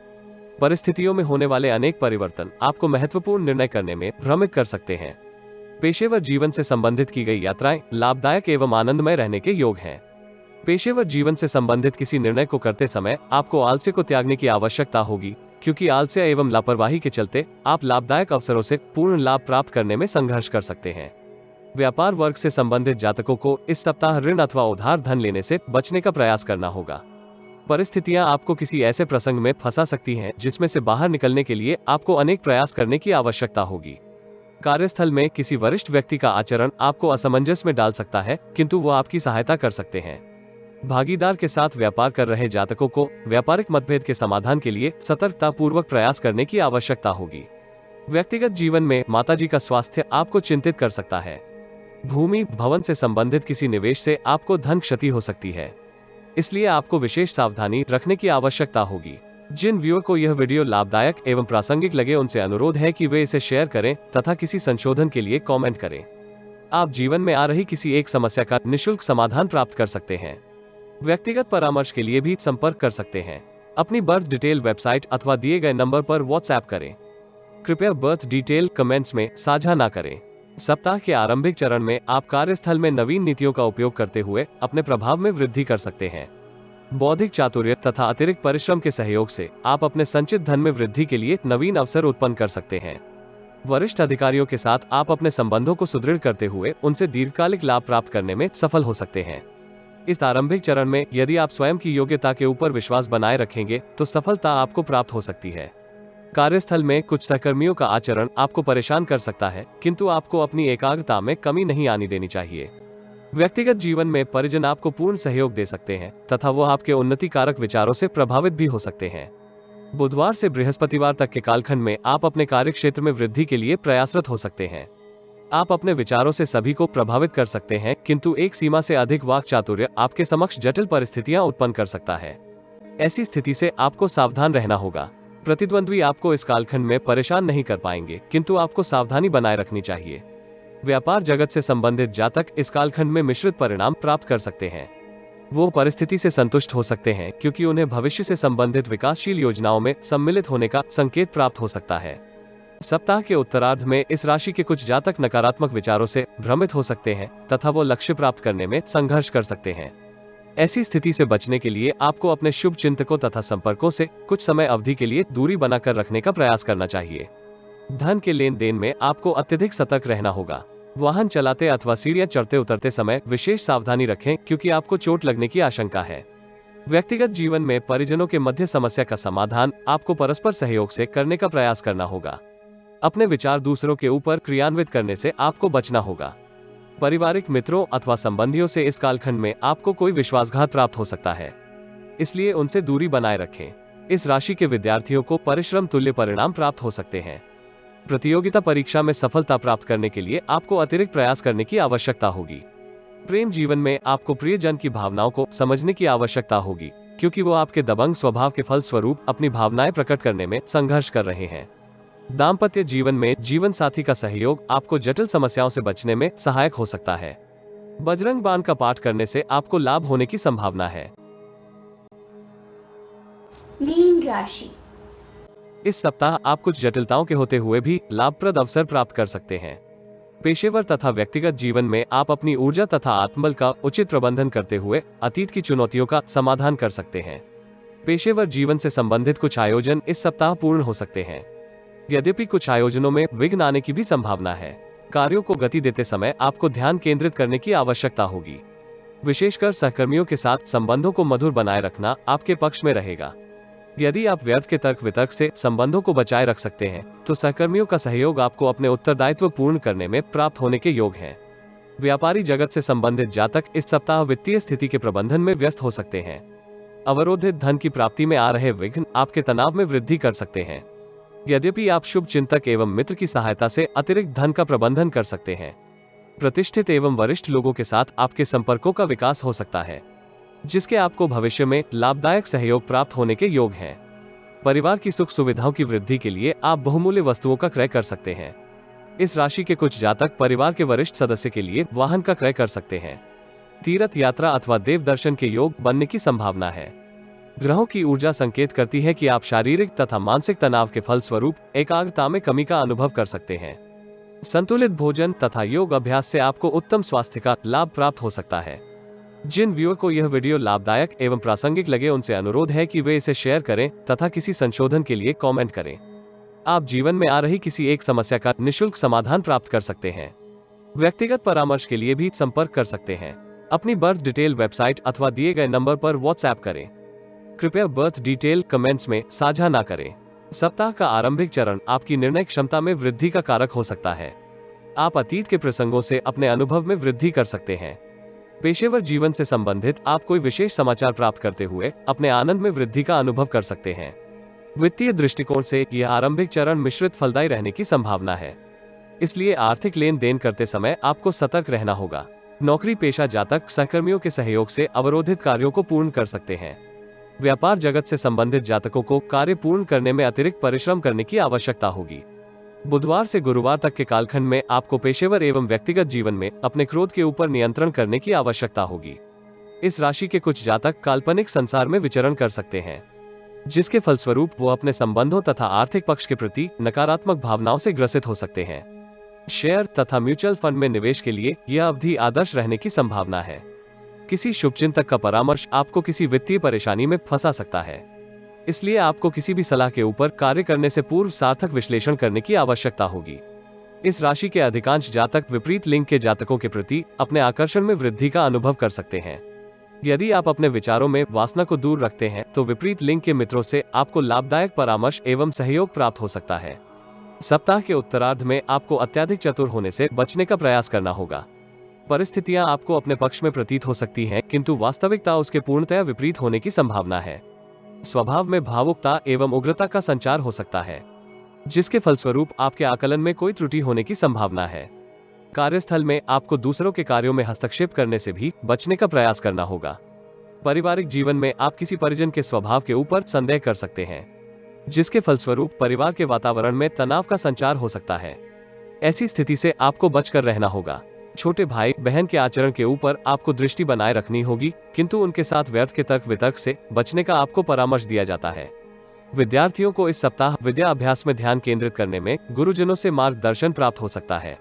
परिस्थितियों में होने वाले अनेक परिवर्तन आपको महत्वपूर्ण निर्णय करने में भ्रमित कर सकते हैं। पेशेवर जीवन से संबंधित की गई यात्राएं लाभदायक एवं आनंदमय रहने के योग हैं। पेशेवर जीवन से संबंधित किसी निर्णय को करते समय आपको आलस्य को त्यागने की आवश्यकता होगी, क्योंकि आलस्य एवं लापरवाही के चलते आप लाभदायक अवसरों से पूर्ण लाभ प्राप्त करने में संघर्ष कर सकते हैं। व्यापार वर्ग से संबंधित जातकों को इस सप्ताह ऋण अथवा उधार धन लेने से बचने का प्रयास करना होगा। परिस्थितियां आपको किसी ऐसे प्रसंग में फंसा सकती हैं जिसमें से बाहर निकलने के लिए आपको अनेक प्रयास करने की आवश्यकता होगी। कार्यस्थल में किसी वरिष्ठ व्यक्ति का आचरण आपको असमंजस में डाल सकता है, किंतु वो आपकी सहायता कर सकते हैं। भागीदार के साथ व्यापार कर रहे जातकों को व्यापारिक मतभेद के समाधान के लिए सतर्कता पूर्वक प्रयास करने की आवश्यकता होगी। व्यक्तिगत जीवन में माताजी का स्वास्थ्य आपको चिंतित कर सकता है। भूमि भवन से संबंधित किसी निवेश से आपको धन क्षति हो सकती है, इसलिए आपको विशेष सावधानी रखने की आवश्यकता होगी। जिन व्यूअर को यह वीडियो लाभदायक एवं प्रासंगिक लगे उनसे अनुरोध है कि वे इसे शेयर करें तथा किसी संशोधन के लिए कमेंट करें। आप जीवन में आ रही किसी एक समस्या का निःशुल्क समाधान प्राप्त कर सकते हैं। व्यक्तिगत परामर्श के लिए भी संपर्क कर सकते हैं। अपनी बर्थ डिटेल वेबसाइट अथवा दिए गए नंबर पर व्हाट्सएप करें। कृपया बर्थ डिटेल कमेंट्स में साझा न करें। सप्ताह के आरंभिक चरण में आप कार्यस्थल में नवीन नीतियों का उपयोग करते हुए अपने प्रभाव में वृद्धि कर सकते हैं। बौद्धिक चातुर्य तथा अतिरिक्त परिश्रम के सहयोग से आप अपने संचित धन में वृद्धि के लिए नवीन अवसर उत्पन्न कर सकते हैं। वरिष्ठ अधिकारियों के साथ आप अपने संबंधों को सुदृढ़ करते हुए उनसे दीर्घकालिक लाभ प्राप्त करने में सफल हो सकते हैं। इस आरंभिक चरण में यदि आप स्वयं की योग्यता के ऊपर विश्वास बनाए रखेंगे तो सफलता आपको प्राप्त हो सकती है। कार्यस्थल में कुछ सहकर्मियों का आचरण आपको परेशान कर सकता है, किंतु आपको अपनी एकाग्रता में कमी नहीं आनी देनी चाहिए। व्यक्तिगत जीवन में परिजन आपको पूर्ण सहयोग दे सकते हैं तथा वो आपके उन्नति कारक विचारों से प्रभावित भी हो सकते हैं। बुधवार से बृहस्पतिवार तक के कालखंड में आप अपने कार्य क्षेत्र में वृद्धि के लिए प्रयासरत हो सकते हैं। आप अपने विचारों से सभी को प्रभावित कर सकते हैं, किंतु एक सीमा से अधिक वाक चातुर्य आपके समक्ष जटिल परिस्थितियां उत्पन्न कर सकता है। ऐसी स्थिति से आपको सावधान रहना होगा। प्रतिद्वंद्वी आपको इस कालखंड में परेशान नहीं कर पाएंगे, किंतु आपको सावधानी बनाए रखनी चाहिए। व्यापार जगत से संबंधित जातक इस कालखंड में मिश्रित परिणाम प्राप्त कर सकते हैं। वो परिस्थिति से संतुष्ट हो सकते हैं क्योंकि उन्हें भविष्य से संबंधित विकासशील योजनाओं में सम्मिलित होने का संकेत प्राप्त हो सकता है। सप्ताह के उत्तरार्ध में इस राशि के कुछ जातक नकारात्मक विचारों से भ्रमित हो सकते हैं तथा वो लक्ष्य प्राप्त करने में संघर्ष कर सकते हैं। ऐसी स्थिति से बचने के लिए आपको अपने शुभ चिंतकों तथा संपर्कों से कुछ समय अवधि के लिए दूरी बनाकर रखने का प्रयास करना चाहिए। धन के लेन देन में आपको अत्यधिक सतर्क रहना होगा। वाहन चलाते अथवा सीढ़ियां चढ़ते उतरते समय विशेष सावधानी रखें क्योंकि आपको चोट लगने की आशंका है। व्यक्तिगत जीवन में परिजनों के मध्य समस्या का समाधान आपको परस्पर सहयोग से करने का प्रयास करना होगा। अपने विचार दूसरों के ऊपर क्रियान्वित करने से आपको बचना होगा। पारिवारिक मित्रों अथवा संबंधियों से इस कालखंड में आपको कोई विश्वासघात प्राप्त हो सकता है, इसलिए उनसे दूरी बनाए रखें। इस राशि के विद्यार्थियों को परिश्रम तुल्य परिणाम प्राप्त हो सकते हैं। प्रतियोगिता परीक्षा में सफलता प्राप्त करने के लिए आपको अतिरिक्त प्रयास करने की आवश्यकता होगी। प्रेम जीवन में आपको प्रियजन की भावनाओं को समझने की आवश्यकता होगी, क्योंकि वो आपके दबंग स्वभाव के फलस्वरूप अपनी भावनाएं प्रकट करने में संघर्ष कर रहे हैं। दाम्पत्य जीवन में जीवन साथी का सहयोग आपको जटिल समस्याओं से बचने में सहायक हो सकता है। बजरंग बाण का पाठ करने से आपको लाभ होने की संभावना है। मीन राशि। इस सप्ताह आप कुछ जटिलताओं के होते हुए भी लाभप्रद अवसर प्राप्त कर सकते हैं। पेशेवर तथा व्यक्तिगत जीवन में आप अपनी ऊर्जा तथा आत्मबल का उचित प्रबंधन करते हुए अतीत की चुनौतियों का समाधान कर सकते हैं। पेशेवर जीवन से संबंधित कुछ आयोजन इस सप्ताह पूर्ण हो सकते हैं, यद्यपि कुछ आयोजनों में विघ्न आने की भी संभावना है। कार्यों को गति देते समय आपको ध्यान केंद्रित करने की आवश्यकता होगी। विशेषकर सहकर्मियों के साथ संबंधों को मधुर बनाए रखना आपके पक्ष में रहेगा। यदि आप व्यर्थ के तर्क वितर्क से संबंधों को बचाए रख सकते हैं तो सहकर्मियों का सहयोग आपको अपने उत्तरदायित्व पूर्ण करने में प्राप्त होने के योग है। व्यापारी जगत से संबंधित जातक इस सप्ताह वित्तीय स्थिति के प्रबंधन में व्यस्त हो सकते हैं। अवरोधित धन की प्राप्ति में आ रहे विघ्न आपके तनाव में वृद्धि कर सकते हैं। यद्यपि आप शुभ चिंतक एवं मित्र की सहायता से अतिरिक्त धन का प्रबंधन कर सकते हैं। प्रतिष्ठित एवं वरिष्ठ लोगों के साथ आपके संपर्कों का विकास हो सकता है, जिसके आपको भविष्य में लाभदायक सहयोग प्राप्त होने के योग हैं। परिवार की सुख सुविधाओं की वृद्धि के लिए आप बहुमूल्य वस्तुओं का क्रय कर सकते हैं। इस राशि के कुछ जातक परिवार के वरिष्ठ सदस्य के लिए वाहन का क्रय कर सकते हैं। तीर्थ यात्रा अथवा देव दर्शन के योग बनने की संभावना है। ग्रहों की ऊर्जा संकेत करती है कि आप शारीरिक तथा मानसिक तनाव के फलस्वरूप एकाग्रता में कमी का अनुभव कर सकते हैं। संतुलित भोजन तथा योग अभ्यास से आपको उत्तम स्वास्थ्य का लाभ प्राप्त हो सकता है। जिन व्यूअर को यह वीडियो लाभदायक एवं प्रासंगिक लगे उनसे अनुरोध है कि वे इसे शेयर करें तथा किसी संशोधन के लिए कमेंट करें। आप जीवन में आ रही किसी एक समस्या का निःशुल्क समाधान प्राप्त कर सकते हैं। व्यक्तिगत परामर्श के लिए भी संपर्क कर सकते हैं। अपनी बर्थ डिटेल वेबसाइट अथवा दिए गए नंबर पर व्हाट्सएप करें। कृपया बर्थ डिटेल कमेंट्स में साझा ना करें। सप्ताह का आरंभिक चरण आपकी निर्णय क्षमता में वृद्धि का कारक हो सकता है। आप अतीत के प्रसंगों से अपने अनुभव में वृद्धि कर सकते हैं। पेशेवर जीवन से संबंधित आप कोई विशेष समाचार प्राप्त करते हुए अपने आनंद में वृद्धि का अनुभव कर सकते हैं। वित्तीय दृष्टिकोण से यह आरंभिक चरण मिश्रित फलदायी रहने की संभावना है, इसलिए आर्थिक लेन देन करते समय आपको सतर्क रहना होगा। नौकरी पेशा जातक सहकर्मियों के सहयोग से अवरोधित कार्यों को पूर्ण कर सकते हैं। व्यापार जगत से संबंधित जातकों को कार्य पूर्ण करने में अतिरिक्त परिश्रम करने की आवश्यकता होगी। बुधवार से गुरुवार तक के कालखंड में आपको पेशेवर एवं व्यक्तिगत जीवन में अपने क्रोध के ऊपर नियंत्रण करने की आवश्यकता होगी। इस राशि के कुछ जातक काल्पनिक संसार में विचरण कर सकते हैं, जिसके फलस्वरूप वो अपने संबंधों तथा आर्थिक पक्ष के प्रति नकारात्मक भावनाओं से ग्रसित हो सकते हैं। शेयर तथा म्यूचुअल फंड में निवेश के लिए यह अवधि आदर्श रहने की संभावना है। किसी शुभचिंतक का परामर्श आपको किसी वित्तीय परेशानी में फंसा सकता है, इसलिए आपको किसी भी सलाह के ऊपर कार्य करने से पूर्व सार्थक विश्लेषण करने की आवश्यकता होगी। इस राशि के अधिकांश जातक विपरीत लिंग के जातकों के प्रति अपने आकर्षण में वृद्धि का अनुभव कर सकते हैं। यदि आप अपने विचारों में वासना को दूर रखते हैं तो विपरीत लिंग के मित्रों से आपको लाभदायक परामर्श एवं सहयोग प्राप्त हो सकता है। सप्ताह के उत्तरार्ध में आपको अत्यधिक चतुर होने से बचने का प्रयास करना होगा। परिस्थितियां आपको अपने पक्ष में प्रतीत हो सकती हैं, किंतु वास्तविकता उसके पूर्णतया विपरीत होने की संभावना है। स्वभाव में भावुकता एवं उग्रता का संचार हो सकता है, जिसके फलस्वरूप आपके आकलन में कोई त्रुटि होने की संभावना है। कार्यस्थल में आपको दूसरों के कार्यों में हस्तक्षेप करने से भी बचने का प्रयास करना होगा। पारिवारिक जीवन में आप किसी परिजन के स्वभाव के ऊपर संदेह कर सकते हैं, जिसके फलस्वरूप परिवार के वातावरण में तनाव का संचार हो सकता है। ऐसी स्थिति से आपको बचकर रहना होगा। छोटे भाई बहन के आचरण के ऊपर आपको दृष्टि बनाए रखनी होगी, किंतु उनके साथ व्यर्थ के तर्क वितर्क से बचने का आपको परामर्श दिया जाता है। विद्यार्थियों को इस सप्ताह विद्या अभ्यास में ध्यान केंद्रित करने में गुरुजनों से मार्गदर्शन प्राप्त हो सकता है,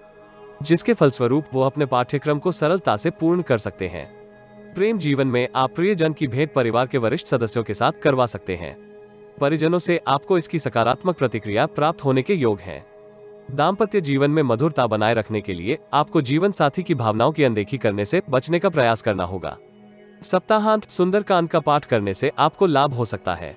जिसके फलस्वरूप वो अपने पाठ्यक्रम को सरलता से पूर्ण कर सकते हैं। प्रेम जीवन में आप प्रियजन की भेंट परिवार के वरिष्ठ सदस्यों के साथ करवा सकते हैं। परिजनों से आपको इसकी सकारात्मक प्रतिक्रिया प्राप्त होने के योग हैं। दाम्पत्य जीवन में मधुरता बनाए रखने के लिए आपको जीवन साथी की भावनाओं की अनदेखी करने से बचने का प्रयास करना होगा। सप्ताहांत सुंदरकांड का पाठ करने से आपको लाभ हो सकता है।